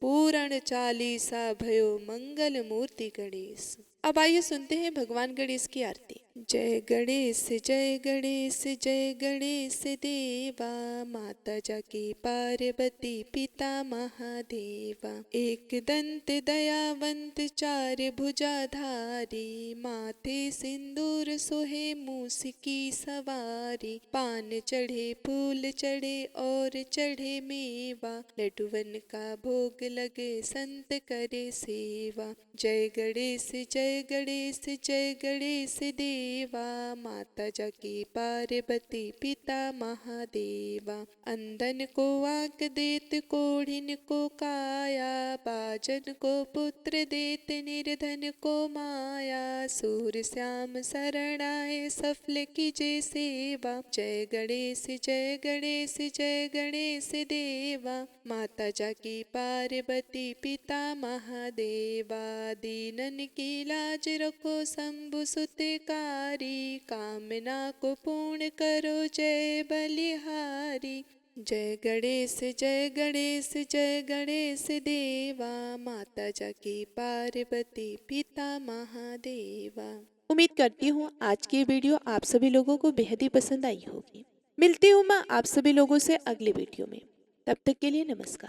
पूर्ण चालीसा भयो मंगल मूर्ति गणेश। अब आइए सुनते हैं भगवान गणेश की आरती। जय गणेश जय गणेश जय गणेश देवा। माता जाकी पार्वती पिता महादेवा। एक दंत दयावंत चार भुजाधारी। माथे सिंदूर सोहे मूस की सवारी। पान चढ़े फूल चढ़े और चढ़े मेवा। लड्डुवन का भोग लगे संत करे सेवा। जय गणेश जय गणेश देवा। माता जाकी पार्वती पिता महादेवा। अंधन को आंख देत कोढ़िन को काया। बाजन को पुत्र देत निर्धन को माया। सूर श्याम शरण आए सफल कीजे सेवा। जय गणेश जय गणेश देवा। माता जाकी पार्वती पिता महादेवा। दीनन की लाज रखो शंभु सुतकारी। कामना को पूर्ण करो जय बलिहारी। जय गणेश देवा। माता जाकी पार्वती पिता महादेवा। उम्मीद करती हूँ आज की वीडियो आप सभी लोगों को बेहद ही पसंद आई होगी। मिलती हूँ मैं आप सभी लोगों से अगली वीडियो में। तब तक के लिए नमस्कार।